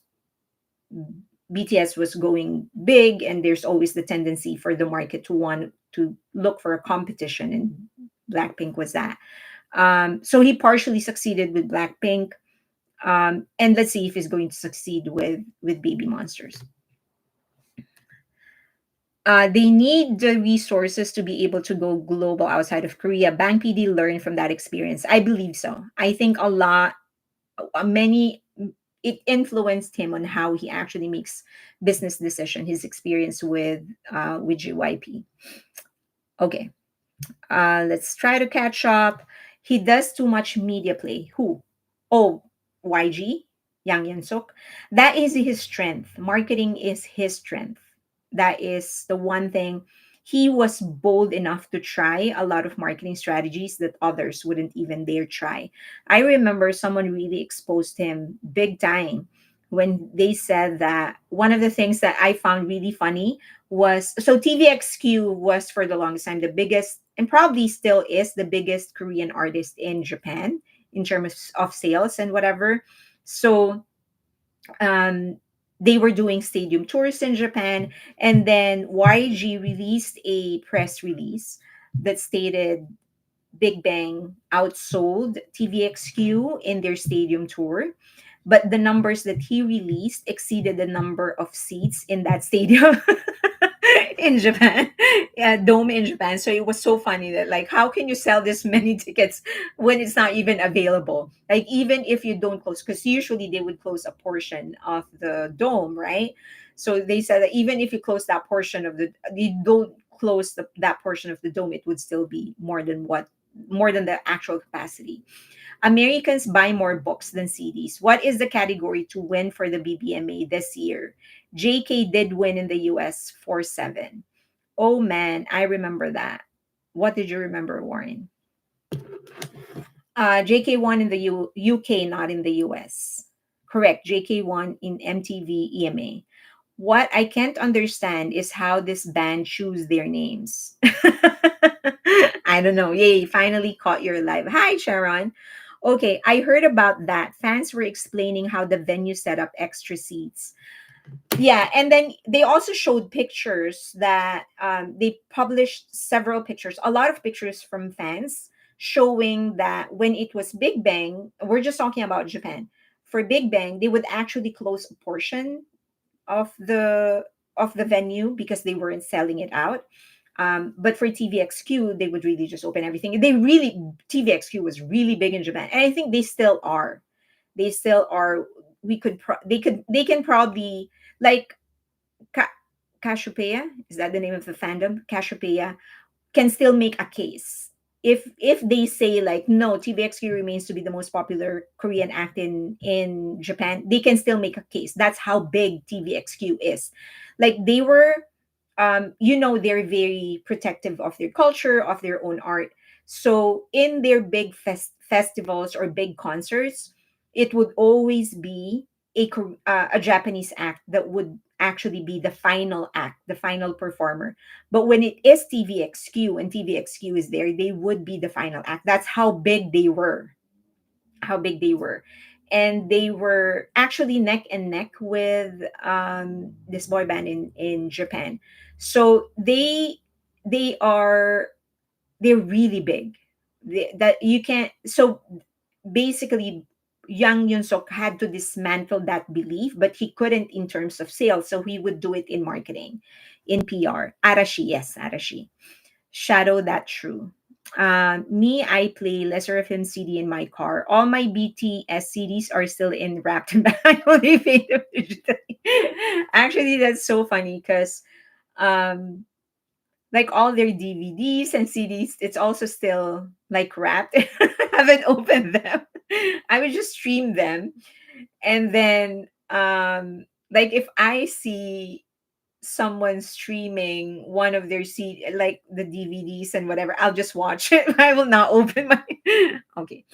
BTS was going big, and there's always the tendency for the market to want to look for a competition, and Blackpink was that. So he partially succeeded with Blackpink, and let's see if he's going to succeed with Baby Monsters. They need the resources to be able to go global outside of Korea. Bang PD learned from that experience. I believe so. I think a lot, many, it influenced him on how he actually makes business decision. His experience with JYP. Okay, let's try to catch up. He does too much media play. Who? Oh, YG, Yang Yan Suk. That is his strength. Marketing is his strength. That is the one thing. He was bold enough to try a lot of marketing strategies that others wouldn't even dare try. I remember someone really exposed him big time when they said that one of the things that I found really funny was, so TVXQ was for the longest time the biggest, and probably still is the biggest Korean artist in Japan in terms of sales and whatever. So um, they were doing stadium tours in Japan, and then YG released a press release that stated Big Bang outsold TVXQ in their stadium tour, but the numbers that he released exceeded the number of seats in that stadium in Japan, yeah, dome in Japan. So it was so funny that, like, how can you sell this many tickets when it's not even available? Like, even if you don't close, because usually they would close a portion of the dome, right? So they said that even if you close that portion of the, you don't close that portion of the dome, it would still be more than the actual capacity. Americans buy more books than CDs. What is the category to win for the BBMA this year? JK did win in the US 4-7. Oh man, I remember that. What did you remember, Warren? JK won in the UK, not in the US. Correct. JK won in MTV EMA. What I can't understand is how this band choose their names. I don't know. Yay, finally caught your live. Hi, Sharon. Okay, I heard about that. Fans were explaining how the venue set up extra seats. Yeah, and then they also showed pictures that they published several pictures, a lot of pictures from fans showing that when it was Big Bang, we're just talking about Japan. For Big Bang, they would actually close a portion of the venue because they weren't selling it out. But for TVXQ, they would really just open everything. They really, TVXQ was really big in Japan, and I think they still are. They still are. They can probably, like, Ka- Cassiopeia, is that the name of the fandom? Cassiopeia can still make a case. If they say, like, no, TVXQ remains to be the most popular Korean act in Japan, they can still make a case. That's how big TVXQ is. Like, they were, they're very protective of their culture, of their own art. So in their big festivals or big concerts, it would always be a Japanese act that would actually be the final act, the final performer. But when it is TVXQ and TVXQ is there, they would be the final act. That's how big they were. How big they were. And they were actually neck and neck with this boy band in Japan. So they are they're really big. That you can't. So basically, Yang Yun Sok had to dismantle that belief, but he couldn't in terms of sales. So he would do it in marketing, in PR. Arashi, yes, Arashi. Shadow that true. Me, I play Lesser of Him CD in my car. All my BTS CDs are still in wrapped and I only paid them digitally. Actually, that's so funny because um like all their DVDs and CDs, it's also still like wrapped. I haven't opened them. I would just stream them. And then like if I see someone streaming one of their like the DVDs and whatever, I'll just watch it. I will not open my okay.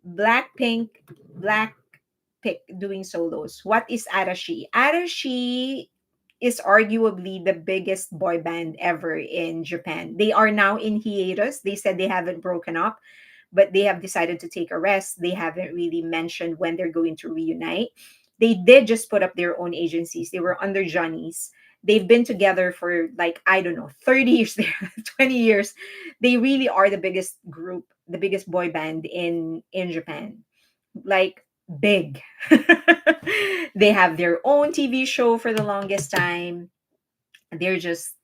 Blackpink, Blackpink doing solos. What is Arashi? Arashi is arguably the biggest boy band ever in Japan. They are now in hiatus. They said they haven't broken up, but they have decided to take a rest. They haven't really mentioned when they're going to reunite. They did just put up their own agencies. They were under Johnny's. They've been together for like, I don't know, 30 years there, 20 years. They really are the biggest group, the biggest boy band in Japan. Like big. They have their own TV show for the longest time. They're just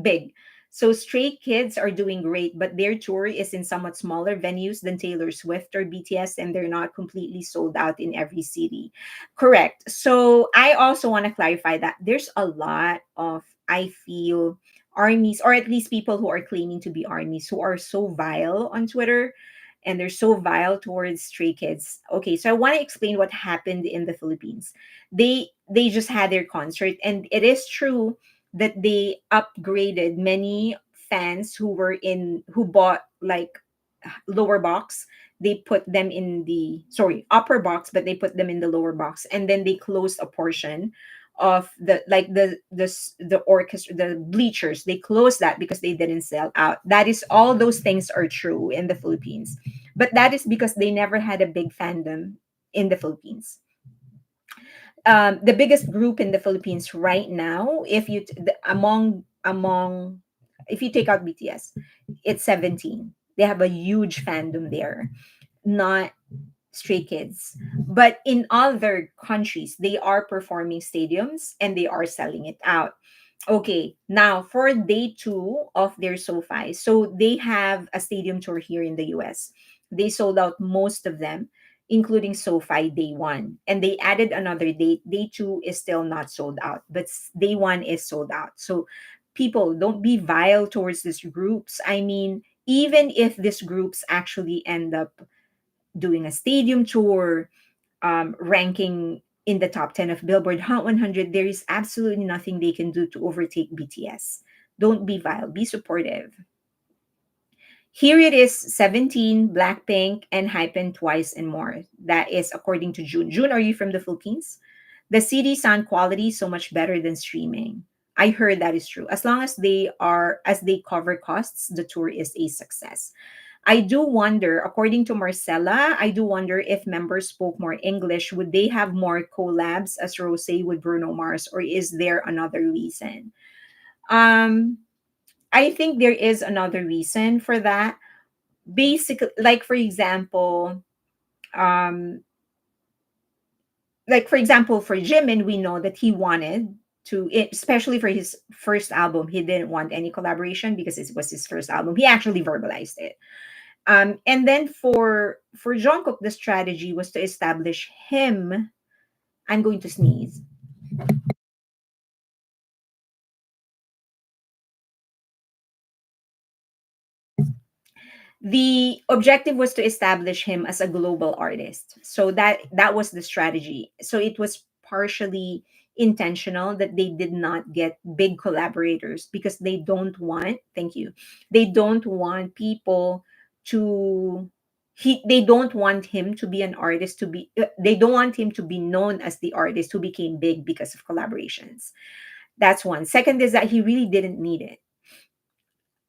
big. So Stray Kids are doing great, but their tour is in somewhat smaller venues than Taylor Swift or BTS, and they're not completely sold out in every city. Correct. So I also want to clarify that there's a lot of, I feel, armies, or at least people who are claiming to be armies, who are so vile on Twitter, and they're so vile towards Stray Kids. Okay, so I want to explain what happened in the Philippines. They just had their concert, and it is true that they upgraded many fans who bought like lower box. They put them in the, sorry, upper box, but they put them in the lower box, and then they closed a portion of the, like the orchestra, the bleachers. They closed that because they didn't sell out. That is, all those things are true in the Philippines, but that is because they never had a big fandom in the Philippines. The biggest group in the Philippines right now, if you among if you take out BTS, it's 17. They have a huge fandom there, not Stray Kids. But in other countries, they are performing stadiums and they are selling it out. Okay, now for day two of their SoFi. So they have a stadium tour here in the US. They sold out most of them, including SoFi day one. And they added another date. Day two is still not sold out, but day one is sold out. So people, don't be vile towards these groups. I mean, even if these groups actually end up doing a stadium tour, ranking in the top 10 of Billboard Hot 100, there is absolutely nothing they can do to overtake BTS. Don't be vile, be supportive. Here it is: 17, Blackpink, and Hypen twice and more. That is according to June. June, are you from the Philippines? The CD sound quality is so much better than streaming. I heard that is true. As long as they cover costs, the tour is a success. I do wonder, according to Marcella, I do wonder if members spoke more English, would they have more collabs as Rose with Bruno Mars, or is there another reason? Um, I think there is another reason for that. Basically, like for example, um, for Jimin, we know that he wanted to, especially for his first album, he didn't want any collaboration because it was his first album. He actually verbalized it. And then for Jungkook, the strategy was to establish him. I'm going to sneeze. The objective was to establish him as a global artist. So that was the strategy. So it was partially intentional that they did not get big collaborators because they don't want, thank you, they don't want people to, they don't want him to be an artist, to be they don't want him to be known as the artist who became big because of collaborations. That's one. Second is that he really didn't need it.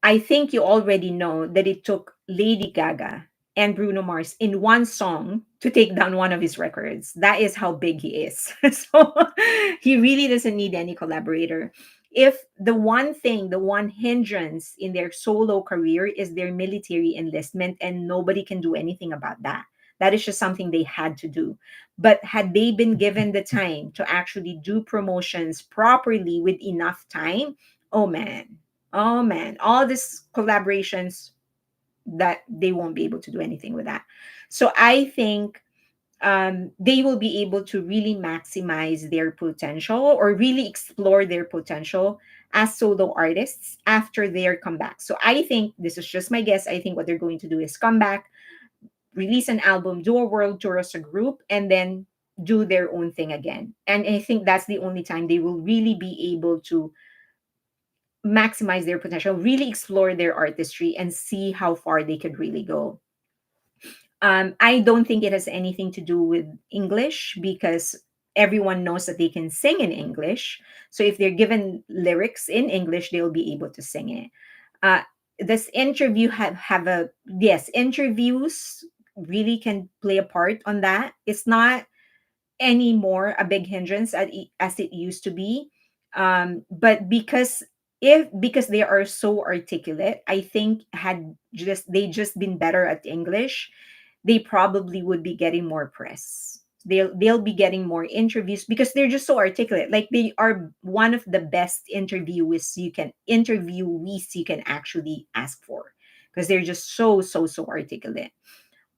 I think you already know that it took Lady Gaga and Bruno Mars in one song to take down one of his records. That is how big he is. So he really doesn't need any collaborator. If the one hindrance in their solo career is their military enlistment, and nobody can do anything about that. That is just something they had to do. But had they been given the time to actually do promotions properly with enough time, oh man, oh man, all these collaborations, that they won't be able to do anything with that. So I think they will be able to really maximize their potential, or really explore their potential as solo artists after their comeback. So I think, this is just my guess, I think what they're going to do is come back, release an album, do a world tour as a group, and then do their own thing again. And I think that's the only time they will really be able to maximize their potential, really explore their artistry, and see how far they could really go. I don't think it has anything to do with English, because everyone knows that they can sing in English. So if they're given lyrics in English, they'll be able to sing it. Uh, this interview have a yes, interviews really can play a part on that. It's not anymore a big hindrance as it used to be. But because they are so articulate, I think had just they just been better at English, they probably would be getting more press. They'll be getting more interviews because they're just so articulate. Like they are one of the best interviewees you can actually ask for because they're just so articulate.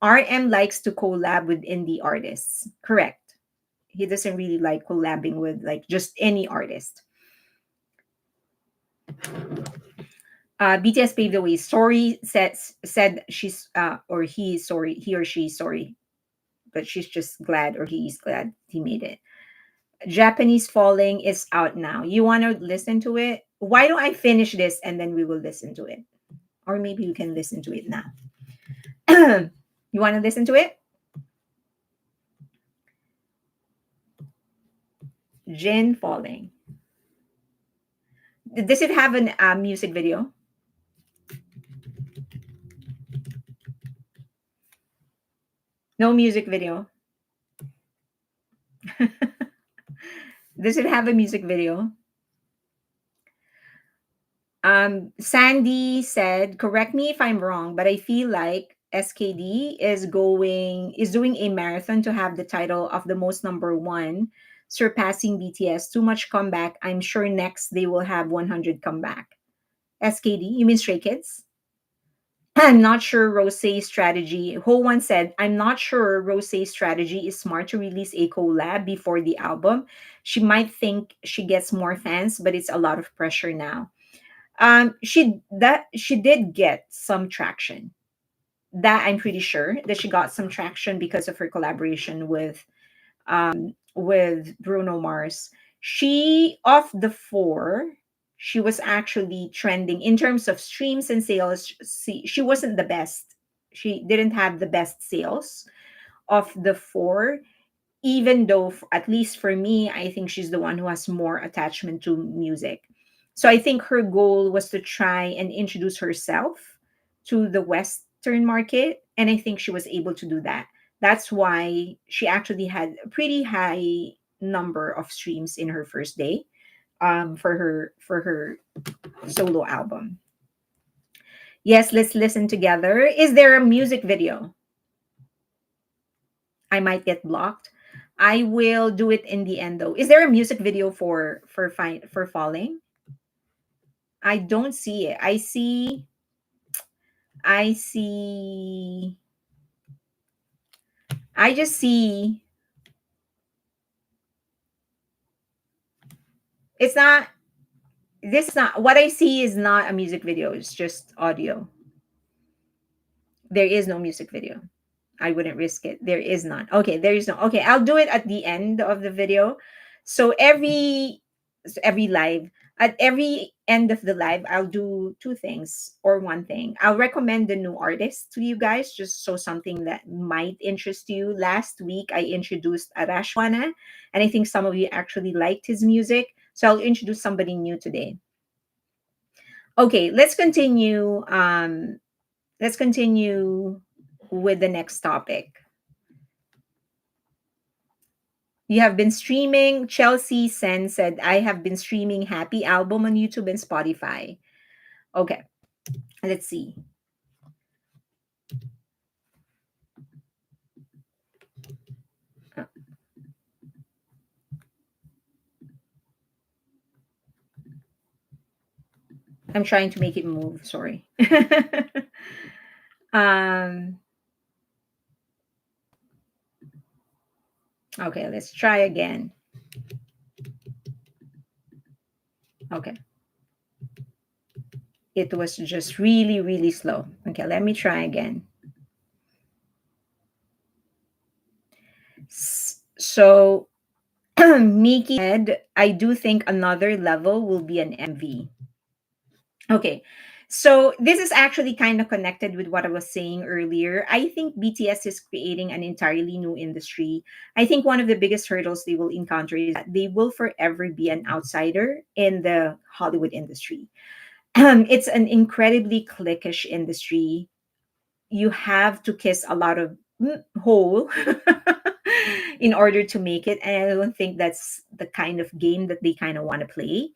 RM likes to collab with indie artists. Correct. He doesn't really like collabing with like just any artist. BTS paved the way. Sorry said she's or he sorry he or she sorry, but she's just glad or he's glad he made it. Japanese Falling is out now. You want to listen to it? Why don't I finish this and then we will listen to it, or maybe you can listen to it now. You want to listen to it? Jin Falling. Does it have an music video? No music video. Does it have a music video? Sandy said, correct me if I'm wrong, but I feel like SKD is doing a marathon to have the title of the most number one, surpassing BTS. Too much comeback. I'm sure next they will have 100 comeback. SKD, you mean Stray Kids? I'm not sure Rose's strategy. Ho One said, I'm not sure Rose's strategy is smart to release a collab before the album. She might think she gets more fans, but it's a lot of pressure now. She did get some traction. That I'm pretty sure that she got some traction because of her collaboration with Bruno Mars. She of the four, she was actually trending in terms of streams and sales. She wasn't the best. She didn't have the best sales of the four, even though at least for me, I think she's the one who has more attachment to music. So I think her goal was to try and introduce herself to the Western market, and I think she was able to do that. That's why she actually had a pretty high number of streams in her first day, for her solo album. Yes, let's listen together. Is there a music video? I might get blocked. I will do it in the end though. Is there a music video for Falling? I don't see it. I see I just see it's not this is not what I see is not a music video. It's just audio. There is no music video. I wouldn't risk it. There is none. Okay, there is no. Okay, I'll do it at the end of the video. So every live, at every end of the live, I'll do two things or one thing. I'll recommend the new artist to you guys, just so something that might interest you. Last week, I introduced Arashwana, and I think some of you actually liked his music. So I'll introduce somebody new today. Okay, let's continue with the next topic. You have been streaming. Chelsea Sen said, I have been streaming Happy album on YouTube and Spotify. Okay, let's see. Uh, I'm trying to make it move. Sorry. um, okay, let's try again. Okay. It was just really slow. Okay, let me try again. So Miki said, I do think another level will be an MV. Okay. So this is actually kind of connected with what I was saying earlier. I think BTS is creating an entirely new industry. I think one of the biggest hurdles they will encounter is that they will forever be an outsider in the Hollywood industry. It's an incredibly cliquish industry. You have to kiss a lot of hole in order to make it. And I don't think that's the kind of game that they kind of want to play.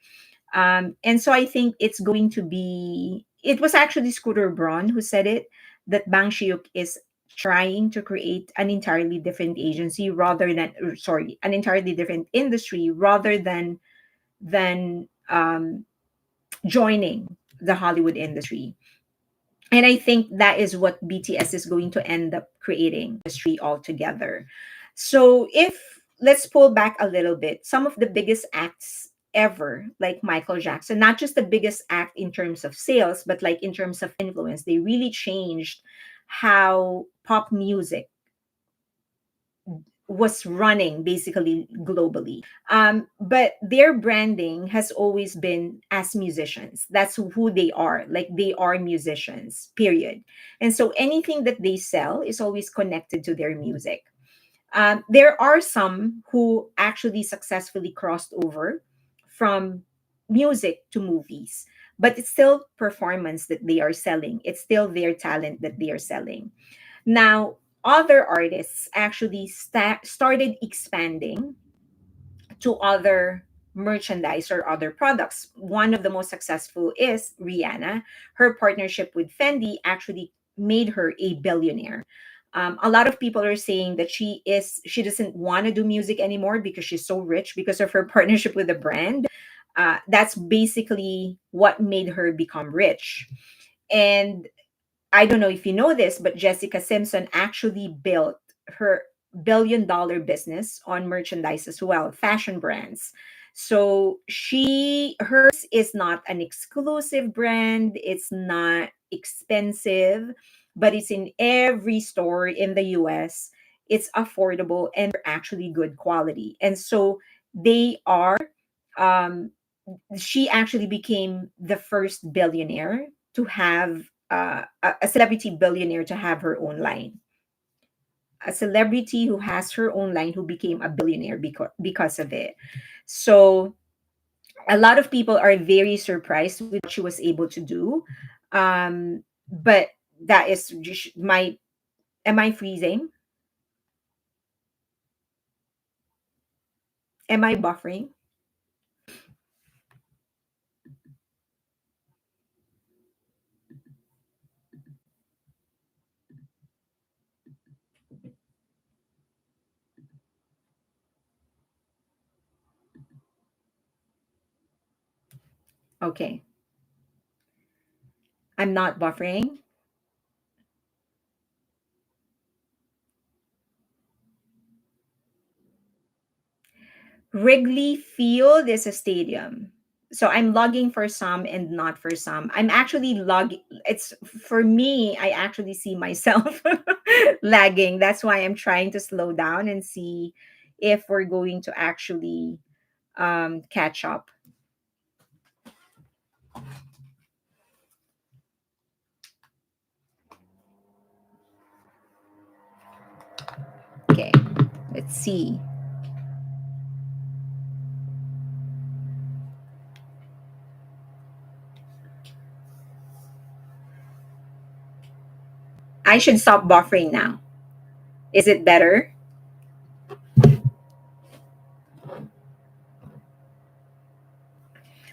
And so I think it's going to be, it was actually Scooter Braun who said it, that Bang Shiuk is trying to create an entirely different agency rather than, or sorry, an entirely different industry rather than joining the Hollywood industry. And I think that is what BTS is going to end up creating industry altogether. So if let's pull back a little bit, some of the biggest acts ever, like Michael Jackson, not just the biggest act in terms of sales, but like in terms of influence, they really changed how pop music was running basically globally. But their branding has always been as musicians. That's who they are. Like they are musicians, period. And so anything that they sell is always connected to their music. There are some who actually successfully crossed over from music to movies, but it's still performance that they are selling. It's still their talent that they are selling. Now, other artists actually started expanding to other merchandise or other products. One of the most successful is Rihanna. Her partnership with Fendi actually made her a billionaire. A lot of people are saying that she doesn't want to do music anymore because she's so rich because of her partnership with the brand. That's basically what made her become rich. And I don't know if you know this, but Jessica Simpson actually built her billion-dollar business on merchandise as well, fashion brands. So hers is not an exclusive brand, it's not expensive, but it's in every store in the US. It's affordable and actually good quality. And so they are um she actually became the first billionaire to have a celebrity billionaire to have her own line. A celebrity who has her own line who became a billionaire because of it. So a lot of people are very surprised with what she was able to do. But that is just my, am I freezing? Am I buffering? Okay. I'm not buffering. Wrigley Field is a stadium. So I'm logging for some and not for some. I'm actually logging. It's for me, I actually see myself lagging. That's why I'm trying to slow down and see if we're going to actually catch up. Okay, let's see. I should stop buffering now. Is it better?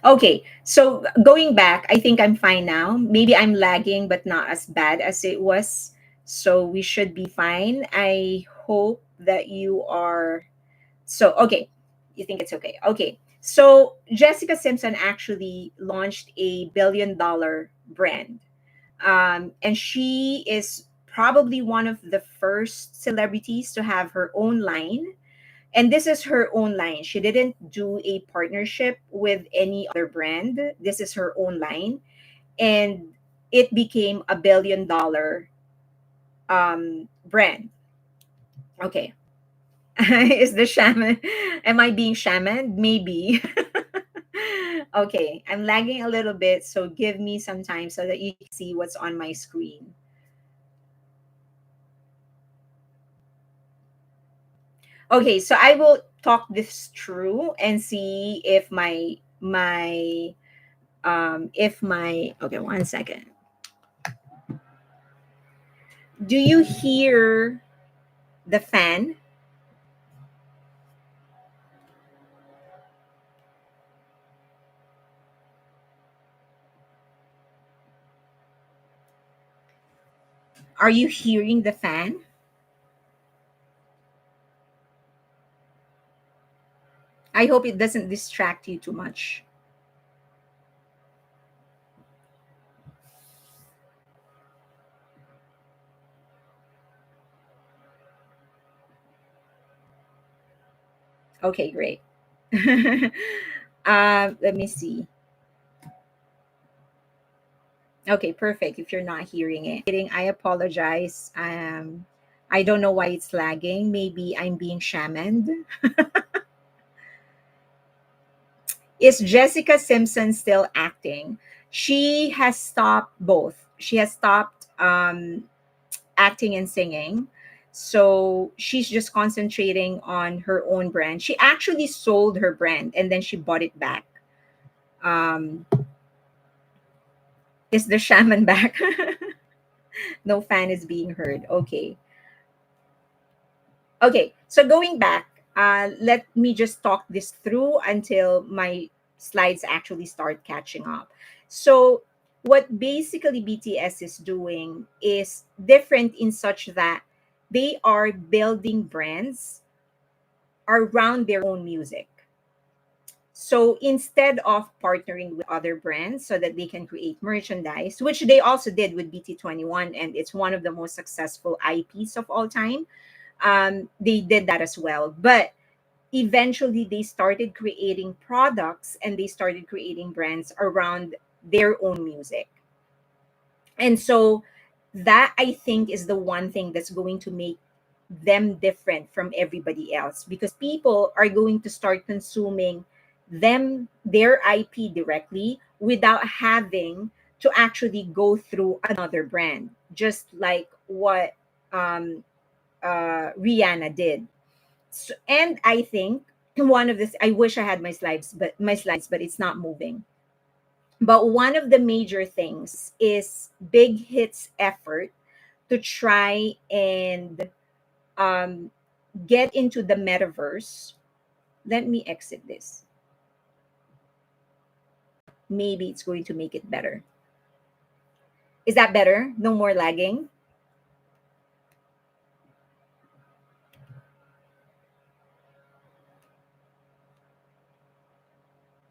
Okay, so going back, I think I'm fine now. Maybe I'm lagging, but not as bad as it was. So we should be fine. I hope that you are. So, okay, you think it's okay. Okay, so Jessica Simpson actually launched a billion-dollar brand. And she is probably one of the first celebrities to have her own line, and this is her own line. She didn't do a partnership with any other brand. This is her own line, and it became a billion-dollar brand. Okay. Is the shaman, am I being shaman? Maybe. Okay, I'm lagging a little bit, so give me some time so that you can see what's on my screen. Okay, so I will talk this through and see if my okay, one second. Do you hear the fan? Are you hearing the fan? I hope it doesn't distract you too much. Okay, great. Let me see. Okay, perfect. If you're not hearing it, I apologize. I don't know why it's lagging. Maybe I'm being shamaned. Is Jessica Simpson still acting? She has stopped both. She has stopped acting and singing. So she's just concentrating on her own brand. She actually sold her brand and then she bought it back. Um, is the shaman back? No fan is being heard. Okay. Okay, so going back, let me just talk this through until my slides actually start catching up. So, what basically BTS is doing is different in such that they are building brands around their own music. So instead of partnering with other brands so that they can create merchandise, which they also did with BT21, and it's one of the most successful IPs of all time, they did that as well. But eventually, they started creating products and they started creating brands around their own music. And so that I think is the one thing that's going to make them different from everybody else because people are going to start consuming their IP directly without having to actually go through another brand, just like what um, Rihanna did. So, and I think one of this, I wish I had my slides, but it's not moving. But one of the major things is Big Hit's effort to try and um, get into the metaverse. Let me exit this. Maybe it's going to make it better. Is that better? No more lagging?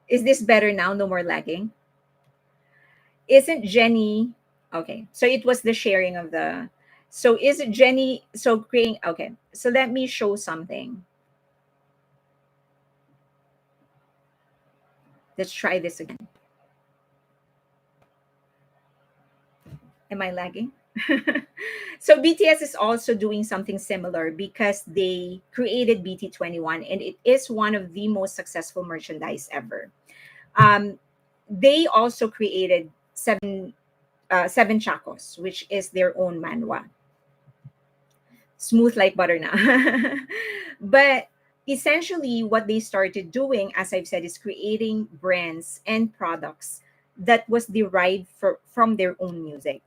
Is this better now? No more lagging? Isn't Jenny okay? So it was the sharing of the. So is it Jenny? So creating. Okay. So let me show something. Let's try this again. Am I lagging? So BTS is also doing something similar because they created BT21 and it is one of the most successful merchandise ever. Um, they also created seven chacos, which is their own manhwa, smooth like butter na. But essentially, what they started doing, as I've said, is creating brands and products that was derived from their own music.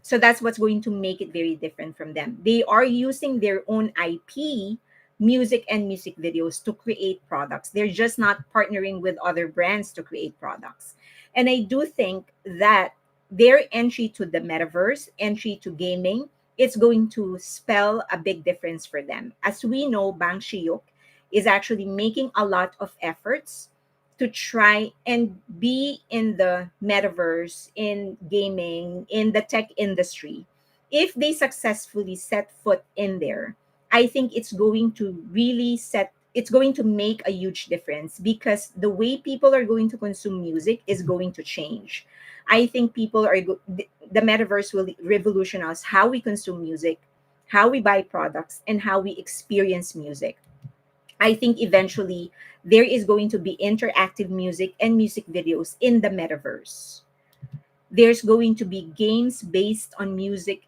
So that's what's going to make it very different from them. They are using their own IP, music and music videos to create products. They're just not partnering with other brands to create products. And I do think that their entry to the metaverse, entry to gaming, it's going to spell a big difference for them. As we know, Bang Shiyuk is actually making a lot of efforts to try and be in the metaverse, in gaming, in the tech industry. If they successfully set foot in there, I think it's going to make a huge difference because the way people are going to consume music is going to change. I think the metaverse will revolutionize how we consume music, how we buy products, and how we experience music. I think eventually there is going to be interactive music and music videos in the metaverse. There's going to be games based on music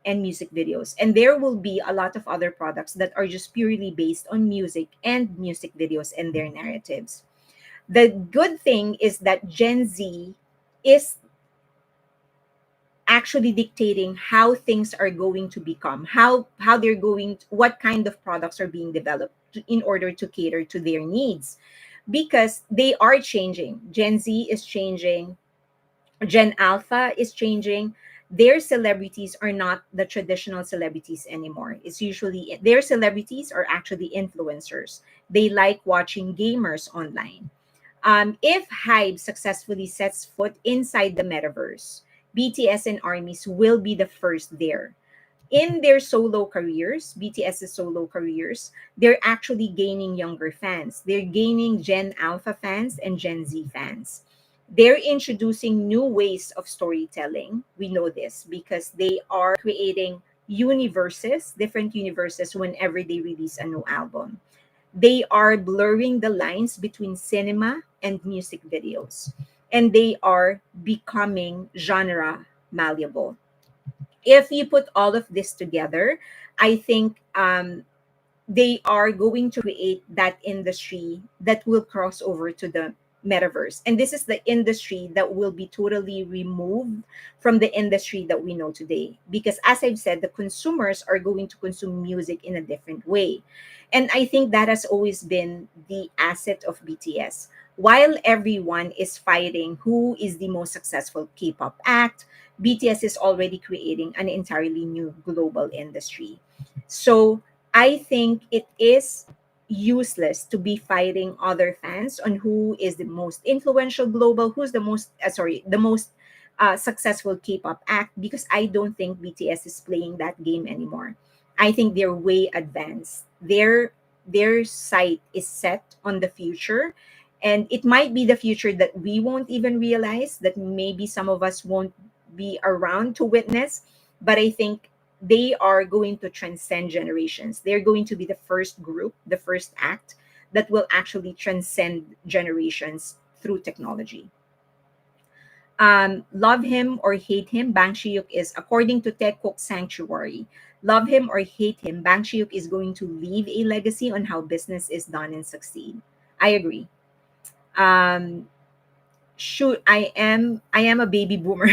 and music videos. And there will be a lot of other products that are just purely based on music and music videos and their narratives. The good thing is that Gen Z is actually dictating how things are going to become, how they're going to, what kind of products are being developed in order to cater to their needs, because they are changing. Gen Z is changing, Gen Alpha is changing. Their celebrities are not the traditional celebrities anymore. It's usually their celebrities are actually influencers. They like watching gamers online. If Hybe successfully sets foot inside the metaverse, BTS and armies will be the first there. In their solo careers, BTS's solo careers, they're actually gaining younger fans. They're gaining Gen Alpha fans and Gen Z fans. They're introducing new ways of storytelling. We know this because they are creating universes, different universes, whenever they release a new album. They are blurring the lines between cinema and music videos, and they are becoming genre malleable. If you put all of this together, I think they are going to create that industry that will cross over to the metaverse. And this is the industry that will be totally removed from the industry that we know today. Because as I've said, the consumers are going to consume music in a different way. And I think that has always been the asset of BTS. While everyone is fighting who is the most successful K-pop act, BTS is already creating an entirely new global industry. So I think it is useless to be fighting other fans on who is the most influential global, who's the most the most successful K-pop act, because I don't think BTS is playing that game anymore. I think they're way advanced. Their sight is set on the future, and it might be the future that we won't even realize, that maybe some of us won't be around to witness. But I think they are going to transcend generations. They're going to be the first group, the first act that will actually transcend generations through technology. Love him or hate him, Bang Shiyuk is, according to Tech Cook Sanctuary, love him or hate him, Bang Shiyuk is going to leave a legacy on how business is done and succeed. I agree. Um, shoot, I am a baby boomer.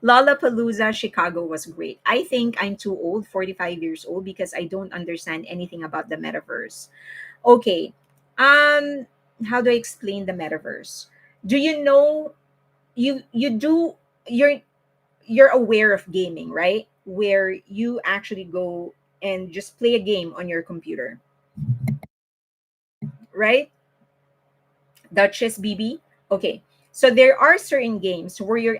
Lollapalooza Chicago was great. I think I'm too old, 45 years old, because I don't understand anything about the metaverse. Okay. Um how do I explain the metaverse? Do you know, you do you're aware of gaming, right? Where you actually go and just play a game on your computer, right? Duchess BB. Okay. So there are certain games where you're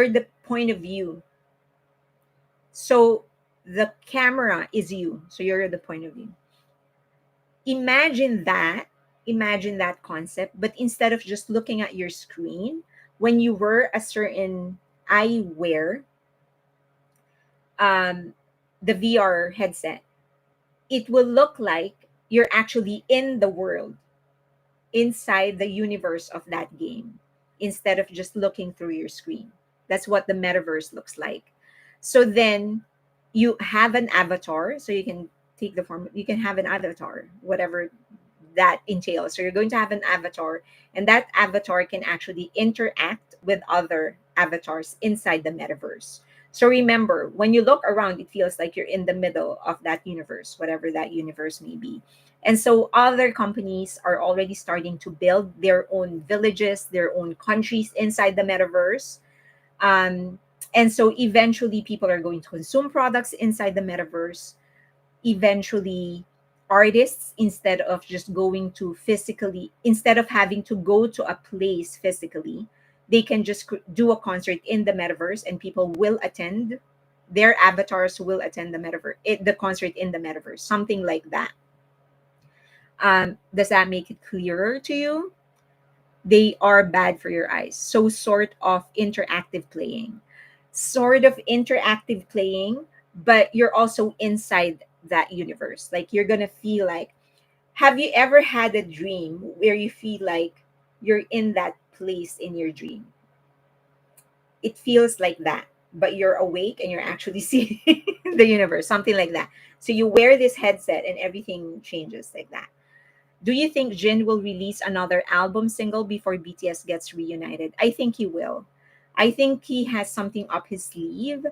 the point of view. So the camera is you. So you're the point of view. Imagine that. Imagine that concept. But instead of just looking at your screen, when you wear a certain eyewear, um, the VR headset, it will look like you're actually in the world, inside the universe of that game, instead of just looking through your screen. That's what the metaverse looks like. So then you have an avatar, so you can take the form, you can have an avatar, whatever that entails. So you're going to have an avatar, and that avatar can actually interact with other avatars inside the metaverse. So remember, when you look around, it feels like you're in the middle of that universe, whatever that universe may be. And so other companies are already starting to build their own villages, their own countries inside the metaverse. Um, and so eventually people are going to consume products inside the metaverse. Eventually, artists, instead of just going to physically, instead of having to go to a place physically, they can just do a concert in the metaverse, and people will attend. Their avatars will attend the metaverse, the concert in the metaverse, something like that. Does that make it clearer to you? They are bad for your eyes. So, sort of interactive playing, but you're also inside. that universe. Like you're gonna feel like, have you ever had a dream where you feel like you're in that place in your dream? It feels like that, but you're awake and you're actually seeing the universe, something like that. So you wear this headset and everything changes like that. Do you think Jin will release another album single before BTS gets reunited? I think he will. I think he has something up his sleeve.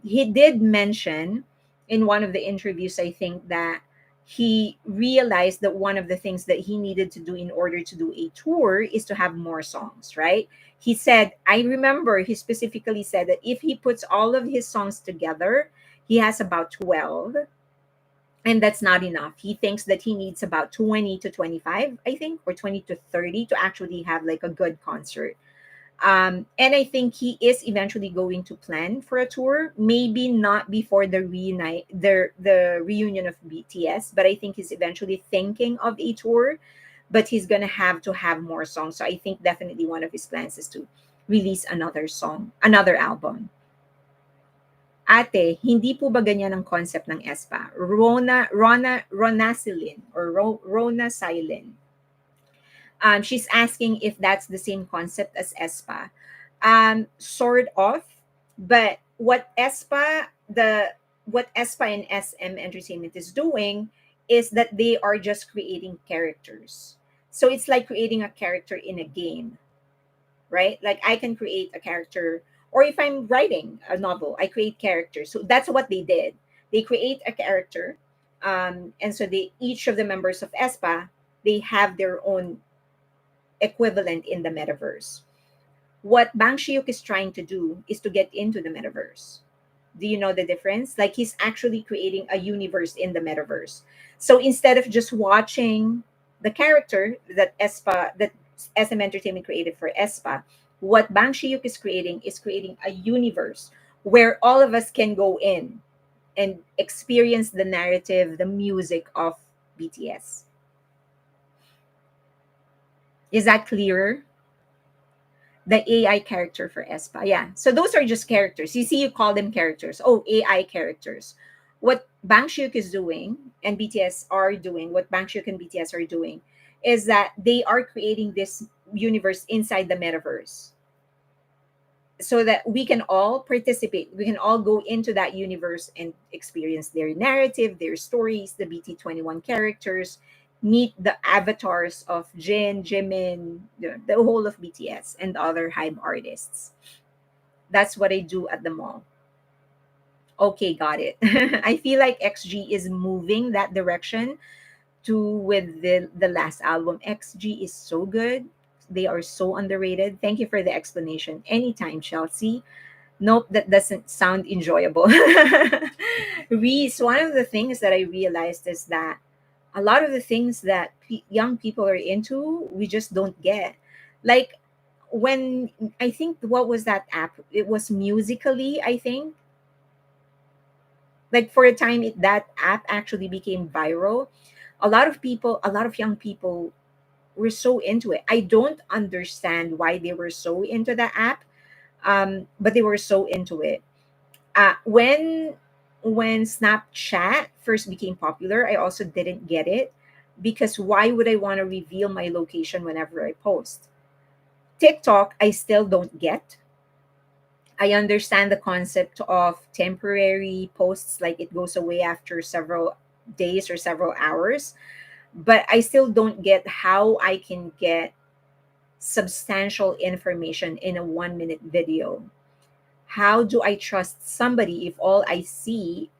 He did mention in one of the interviews, I think, that he realized that one of the things that he needed to do in order to do a tour is to have more songs, right? He said, I remember he specifically said that if he puts all of his songs together, he has about 12, and that's not enough. He thinks that he needs about 20 to 25, I think, or 20 to 30 to actually have like a good concert. And I think he is eventually going to plan for a tour, maybe not before the reunion of BTS, but I think he's eventually thinking of a tour, but he's gonna have to have more songs. So I think definitely one of his plans is to release another song, another album. Ate, hindi po ba ganyan ang concept ng ESPA? Ronacillin or Rona Silin. She's asking if that's the same concept as ESPA. Sort of, but what ESPA and SM Entertainment is doing is that they are just creating characters. So it's like creating a character in a game, right? Like I can create a character, or if I'm writing a novel, I create characters. So that's what they did. They create a character, and so they each of the members of ESPA, they have their own equivalent in the metaverse. What Bang Shiuk is trying to do is to get into the metaverse. Do you know the difference? Like he's actually creating a universe in the metaverse. So instead of just watching the character that SM Entertainment created for ESPA, what Bang Shiuk is creating a universe where all of us can go in and experience the narrative, the music of BTS. Is that clearer? The AI character for ESPA. Yeah. So those are just characters. You see, you call them characters. Oh, AI characters. What Bangshuk is doing and BTS are doing, what Bangshuk and BTS are doing, is that they are creating this universe inside the metaverse so that we can all participate. We can all go into that universe and experience their narrative, their stories, the BT21 characters, meet the avatars of Jin, Jimin, the whole of BTS and other hype artists. That's what I do at the mall. Okay, got it. I feel like XG is moving that direction too with the last album. XG is so good. They are so underrated. Thank you for the explanation. Anytime, Chelsea. Nope, that doesn't sound enjoyable. Reese, one of the things that I realized is that a lot of the things that young people are into, we just don't get. Like when I think what was that app? It was Musically, I think. Like for a time, that app actually became viral. A lot of young people were so into it. I don't understand why they were so into that app, but they were so into it. uh, when when Snapchat first became popular, I also didn't get it because why would I want to reveal my location whenever I post? TikTok, I still don't get. I understand the concept of temporary posts, like it goes away after several days or several hours, but I still don't get how I can get substantial information in a 1 minute video. How do I trust somebody if all I see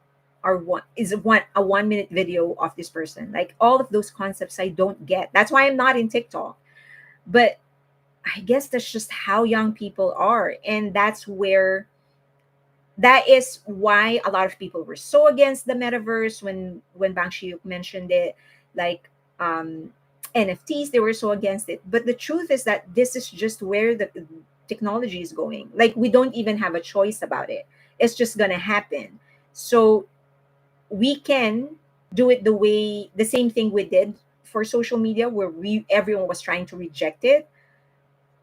are a 1 minute video of this person? Like all of those concepts I don't get. That's why I'm not in TikTok. But I guess that's just how young people are. And that is why a lot of people were so against the metaverse when Bang Shiyuk mentioned it. Like NFTs, they were so against it. But the truth is that this is just where the technology is going. Like we don't even have a choice about it. It's just gonna happen. So we can do it the same thing we did for social media, where we everyone was trying to reject it.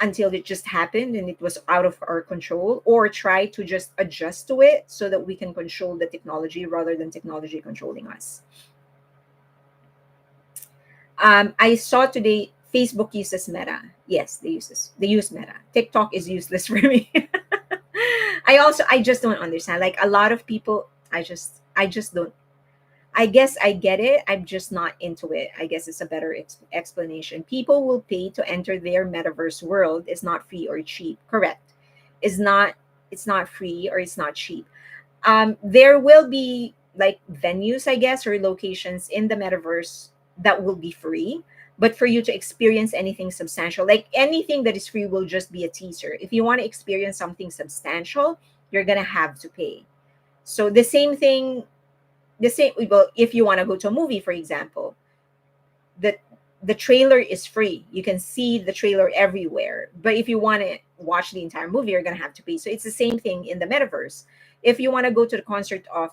until it just happened and it was out of our control, or try to just adjust to it so that we can control the technology rather than technology controlling us. I saw today Facebook uses Meta. Yes, they use Meta. TikTok is useless for me. I just don't understand. Like a lot of people, I just don't. I guess I get it. I'm just not into it. I guess it's a better explanation. People will pay to enter their metaverse world. It's not free or cheap. Correct. It's not. It's not free or it's not cheap. There will be like venues, I guess, or locations in the metaverse that will be free. But for you to experience anything substantial, like anything that is free will just be a teaser. If you want to experience something substantial, you're gonna have to pay. So the same, well, if you want to go to a movie, for example, the the trailer is free. You can see the trailer everywhere. But if you want to watch the entire movie, you're gonna have to pay. So it's the same thing in the metaverse. If you want to go to the concert of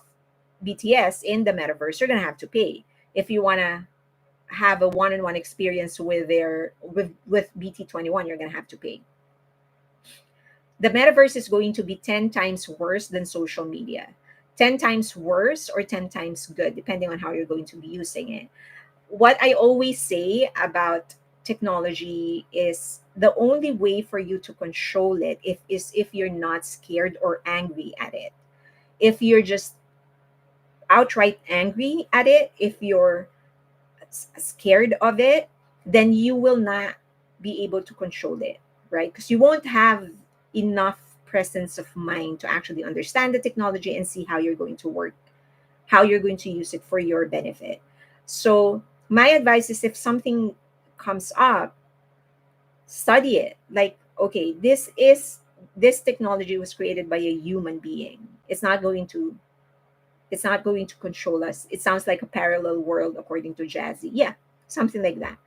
BTS in the metaverse, you're gonna have to pay. If you want to have a one-on-one experience with with BT21, you're gonna have to pay. The metaverse is going to be 10 times worse than social media. 10 times worse or 10 times good, depending on how you're going to be using it. What I always say about technology is the only way for you to control it if you're not scared or angry at it. If you're just outright angry at it, if you're scared of it, then you will not be able to control it, right? Because you won't have enough presence of mind to actually understand the technology and see how you're going to work, how you're going to use it for your benefit. So, my advice is if something comes up, study it. Like, okay, this technology was created by a human being. It's not going to control us. It sounds like a parallel world according to Jazzy. Yeah, something like that.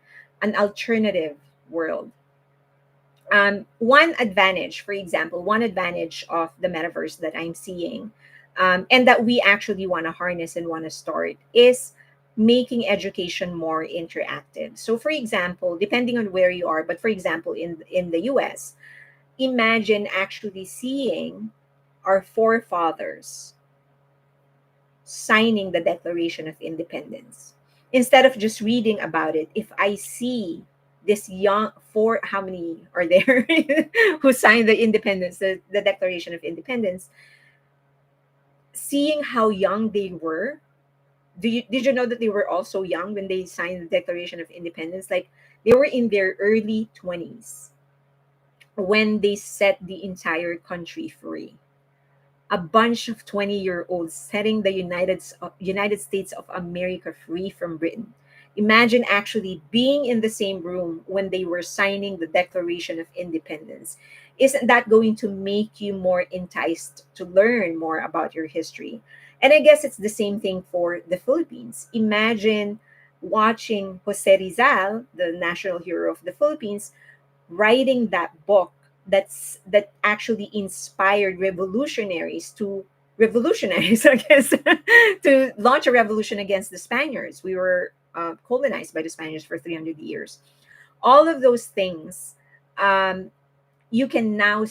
An alternative world. One advantage, for example, one advantage of the metaverse that I'm seeing, and that we actually want to harness and want to start, is making education more interactive. So, for example, depending on where you are, but for example, in the US, imagine actually seeing our forefathers signing the Declaration of Independence. Instead of just reading about it, if I see this young, for how many are there who signed the independence, the Declaration of Independence, seeing how young they were. Did you know that they were also young when they signed the Declaration of Independence? Like they were in their early 20s when they set the entire country free. A bunch of 20-year-olds setting the United States of America free from Britain. Imagine actually being in the same room when they were signing the Declaration of Independence. Isn't that going to make you more enticed to learn more about your history? And I guess it's the same thing for the Philippines. Imagine watching Jose Rizal, the national hero of the Philippines, writing that book that actually inspired revolutionaries to revolutionize against to launch a revolution against the Spaniards. We were colonized by the Spaniards for 300 years. All of those things, um, you can now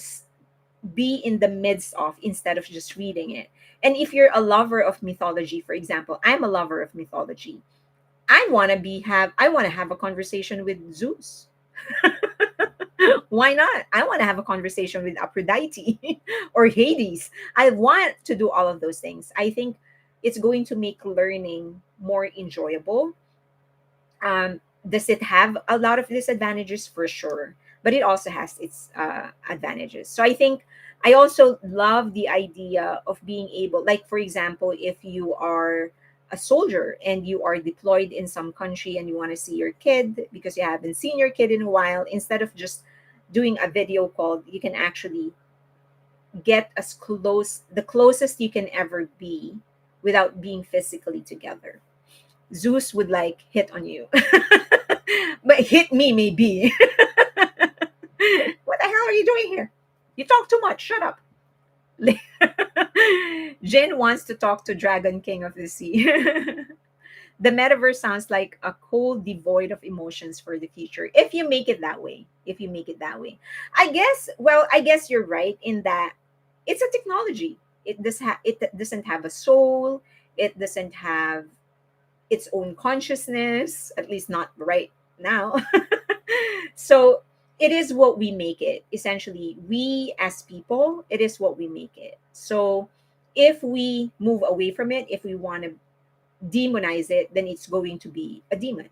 be in the midst of instead of just reading it. And if you're a lover of mythology, for example, I'm a lover of mythology. I want to have a conversation with Zeus. Why not? I want to have a conversation with Aphrodite or Hades. I want to do all of those things. I think it's going to make learning more enjoyable. Does it have a lot of disadvantages? For sure, but it also has its advantages. So I think I also love the idea of being able, like, for example, if you are a soldier and you are deployed in some country and you want to see your kid because you haven't seen your kid in a while, instead of just doing a video call, you can actually get as close, the closest you can ever be without being physically together. Zeus would like hit on you, but hit me maybe. What the hell are you doing here? You talk too much. Shut up. Jin wants to talk to Dragon King of the Sea. The metaverse sounds like a cold, devoid of emotions for the future. If you make it that way, if you make it that way, I guess. Well, I guess you're right in that it's a technology. It doesn't have a soul. It doesn't have its own consciousness, at least not right now. So it is what we make it. Essentially, we as people, it is what we make it. So if we move away from it, if we want to demonize it, then it's going to be a demon.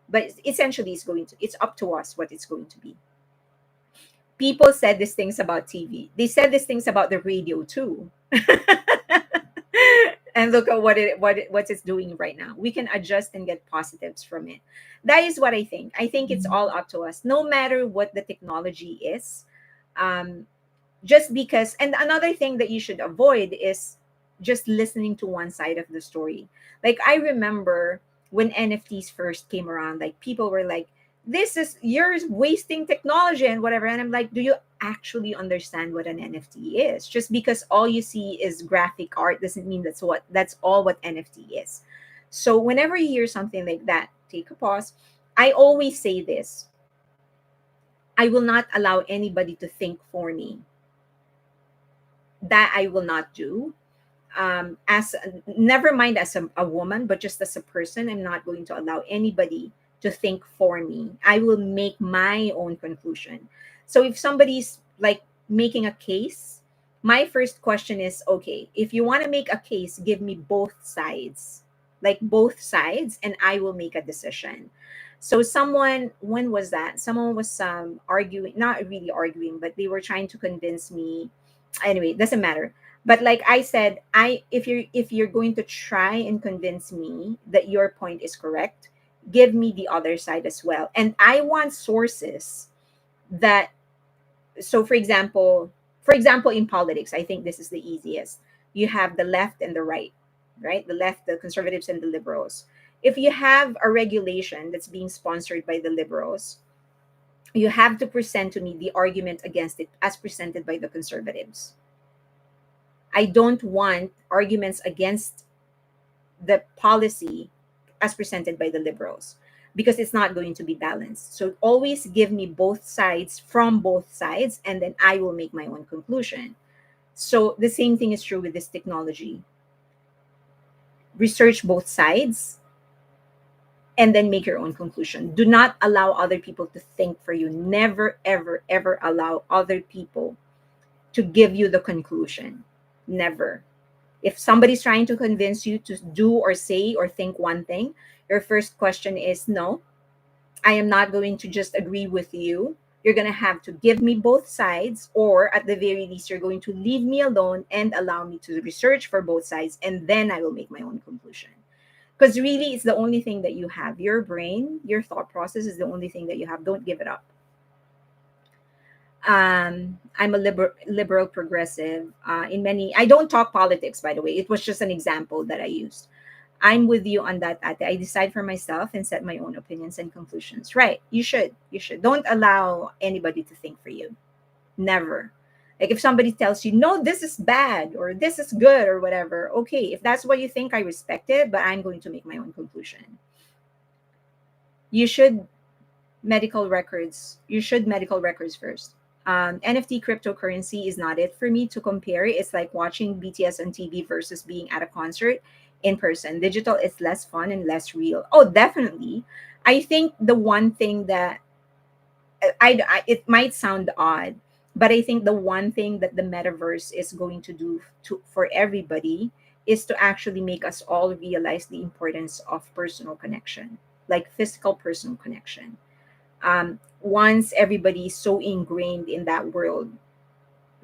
But essentially, it's up to us what it's going to be. People said these things about TV. They said these things about the radio too. And look at what it's doing right now. We can adjust and get positives from it. That is what I think. I think it's all up to us, no matter what the technology is. Um, just because, and another thing that you should avoid is just listening to one side of the story. Like, I remember when NFTs first came around, like, people were like, this is, you're wasting technology and whatever. And I'm like, do you actually understand what an NFT is? Just because all you see is graphic art doesn't mean that's all what NFT is. So whenever you hear something like that, take a pause. I always say this: I will not allow anybody to think for me. That I will not do. As never mind as a woman, but just as a person, I'm not going to allow anybody to think for me. I will make my own conclusion. So if somebody's like making a case, my first question is, okay, if you want to make a case, give me both sides, like both sides, and I will make a decision. So someone, when was that? Someone was arguing, not really arguing, but they were trying to convince me. Anyway, doesn't matter. But like I said, if you're going to try and convince me that your point is correct, give me the other side as well. And I want sources that, so for example in politics, I think this is the easiest. You have the left and the right, right? The left, the conservatives, and the liberals. If you have a regulation that's being sponsored by the liberals, you have to present to me the argument against it as presented by the conservatives. I don't want arguments against the policy as presented by the liberals, because it's not going to be balanced. So always give me both sides, from both sides, and then I will make my own conclusion. So the same thing is true with this technology. Research both sides and then make your own conclusion. Do not allow other people to think for you. Never, ever, ever allow other people to give you the conclusion. Never. If somebody's trying to convince you to do or say or think one thing, your first question is, no, I am not going to just agree with you. You're going to have to give me both sides, or at the very least, you're going to leave me alone and allow me to research for both sides, and then I will make my own conclusion. Because really, it's the only thing that you have. Your brain, your thought process is the only thing that you have. Don't give it up. I'm a liberal progressive. In many, I don't talk politics, by the way. It was just an example that I used. I'm with you on that, Ate. I decide for myself and set my own opinions and conclusions. Right. You should. You should. Don't allow anybody to think for you. Never. Like, if somebody tells you, no, this is bad or this is good or whatever, okay, if that's what you think, I respect it, but I'm going to make my own conclusion. You should medical records first. NFT cryptocurrency is not it for me to compare. It's like watching BTS on TV versus being at a concert in person. Digital is less fun and less real. Oh, definitely. I think the one thing that it might sound odd, but I think the one thing that the metaverse is going to do for everybody is to actually make us all realize the importance of personal connection, like physical personal connection. Once everybody is so ingrained in that world,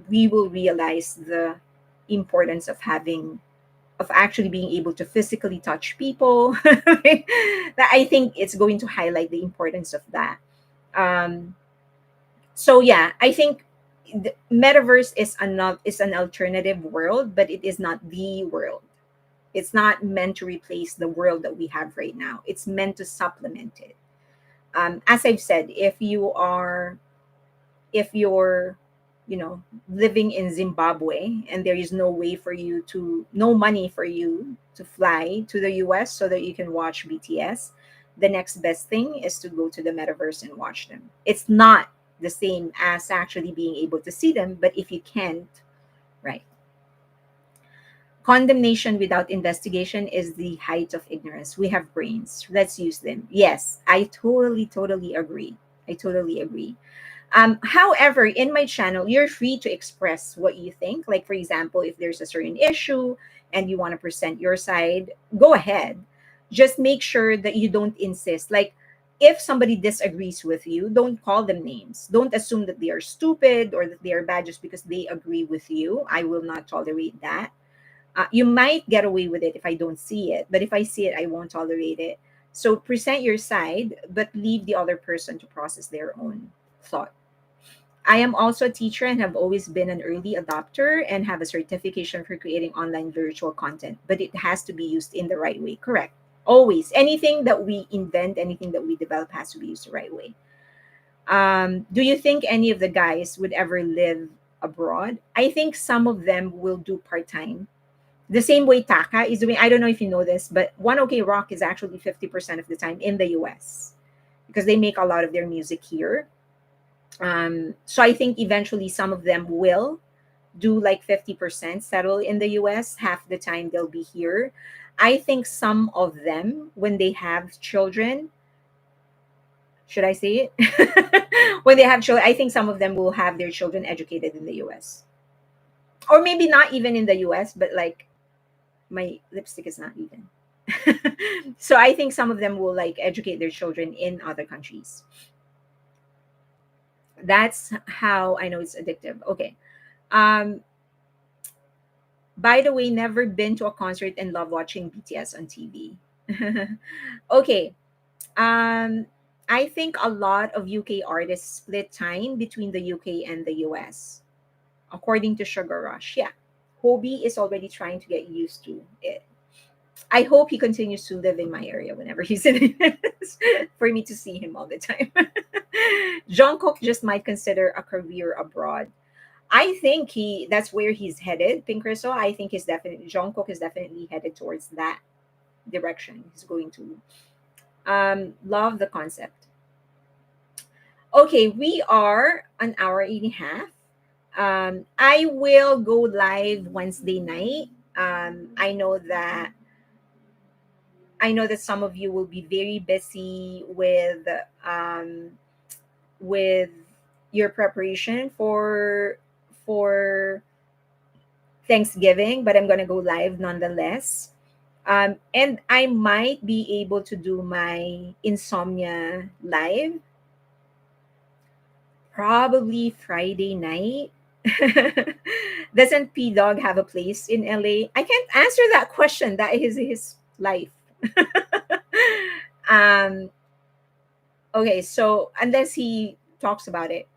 we will realize the importance of actually being able to physically touch people. That, I think it's going to highlight the importance of that. Um, so yeah, I think the metaverse is an alternative world, but it is not the world. It's not meant to replace the world that we have right now. It's meant to supplement it. As I've said, if you're living in Zimbabwe, and there is no way for you to, no money for you to fly to the US so that you can watch BTS, the next best thing is to go to the metaverse and watch them. It's not the same as actually being able to see them, but if you can't, right. Condemnation without investigation is the height of ignorance. We have brains. Let's use them. Yes, I totally, totally agree. I totally agree. However, in my channel, you're free to express what you think. Like, for example, if there's a certain issue and you want to present your side, go ahead. Just make sure that you don't insist. Like, if somebody disagrees with you, don't call them names. Don't assume that they are stupid or that they are bad just because they agree with you. I will not tolerate that. You might get away with it if I don't see it, but if I see it, I won't tolerate it. So present your side, but leave the other person to process their own thought. I am also a teacher and have always been an early adopter and have a certification for creating online virtual content, but it has to be used in the right way. Correct. Always. Anything that we invent, anything that we develop has to be used the right way. Do you think any of the guys would ever live abroad? I think some of them will do part time. The same way Taka is doing. I don't know if you know this, but One OK Rock is actually 50% of the time in the US because they make a lot of their music here. So I think eventually some of them will do like 50% settle in the US, half the time they'll be here. I think some of them, when they have children, should I say it? When they have children, I think some of them will have their children educated in the US. Or maybe not even in the US, but like my lipstick is not even. So I think some of them will like educate their children in other countries. That's how I know it's addictive. Okay. Um, by the way, never been to a concert and love watching BTS on TV. Okay. Um, I think a lot of UK artists split time between the UK and the US, according to Sugar Rush. Yeah. Hobie is already trying to get used to it. I hope he continues to live in my area whenever he's in it for me to see him all the time. Jungkook just might consider a career abroad. I think he that's where he's headed, Pink Crystal. I think he's definitely Jungkook is definitely headed towards that direction. He's going to love the concept. Okay, we are an hour and a half. I will go live Wednesday night. I know that some of you will be very busy with your preparation for Thanksgiving, but I'm gonna go live nonetheless. And I might be able to do my insomnia live probably Friday night. Doesn't P Dog have a place in LA? I can't answer that question. That is his life. um, okay, so unless he talks about it,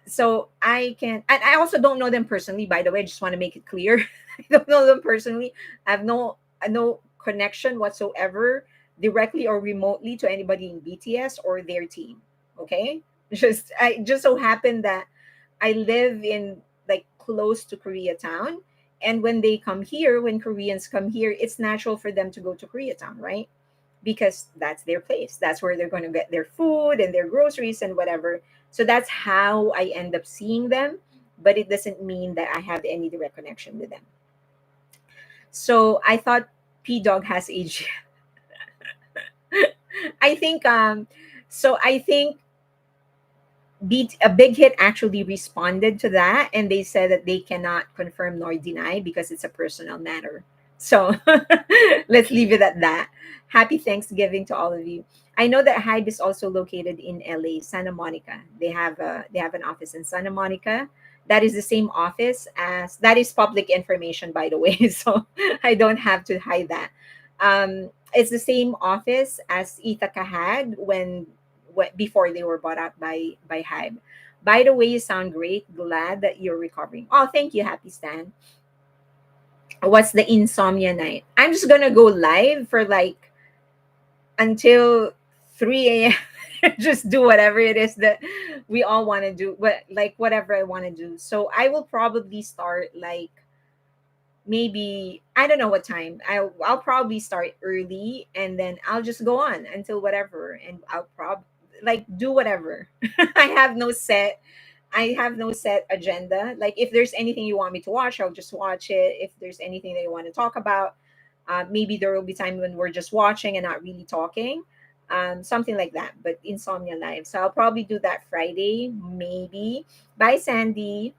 so I can, and I also don't know them personally. By the way, I just want to make it clear. I don't know them personally. I have no connection whatsoever, directly or remotely, to anybody in BTS or their team. Okay, I just so happened that I live in like close to Koreatown, and when they come here, when Koreans come here, it's natural for them to go to Koreatown, right? Because that's their place. That's where they're going to get their food and their groceries and whatever. So that's how I end up seeing them, but it doesn't mean that I have any direct connection with them. So I thought P Dog has age. I think I think a Big Hit actually responded to that, and they said that they cannot confirm nor deny because it's a personal matter. So let's leave it at that. Happy Thanksgiving to all of you. I know that Hybe is also located in LA, Santa Monica. They have an office in Santa Monica. That is the same office as, that is public information, by the way. So I don't have to hide that. It's the same office as Ithaca had before they were bought out by Hybe. By the way, you sound great. Glad that you're recovering. Oh, thank you, Happy Stan. What's the insomnia night? I'm just gonna go live for like until 3 a.m. just do whatever it is that we all want to do, but like whatever I want to do. So I will probably start like maybe I don't know what time. I'll probably start early and then I'll just go on until whatever, and I'll like do whatever. I have no set agenda. Like if there's anything you want me to watch, I'll just watch it. If there's anything that you want to talk about, maybe there will be time when we're just watching and not really talking. Something like that. But Insomnia Live. So I'll probably do that Friday, maybe. Bye, Sandy.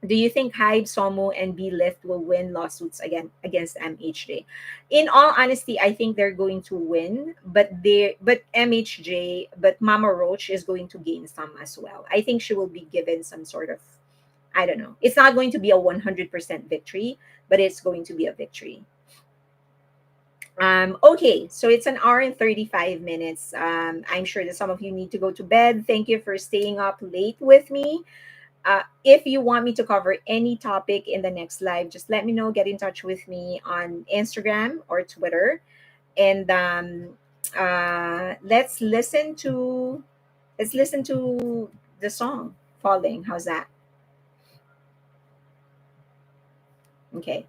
Do you think Hybe, Somu, and B Lift will win lawsuits again against MHJ? In all honesty, I think they're going to win, but MHJ, but Mama Roach is going to gain some as well. I think she will be given some sort of, I don't know. It's not going to be a 100% victory, but it's going to be a victory. Okay, so it's an hour and 35 minutes. I'm sure that some of you need to go to bed. Thank you for staying up late with me. If you want me to cover any topic in the next live, just let me know. Get in touch with me on Instagram or Twitter, and let's listen to the song "Falling." How's that? Okay.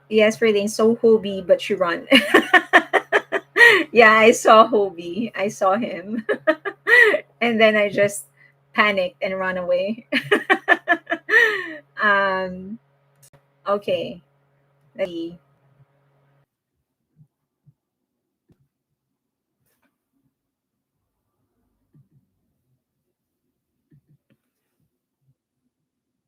Yes, Raylene. So Hobie, but she run. Yeah, I saw Hobie. I saw him, and then I just panicked and run away. um. Okay. Let's see.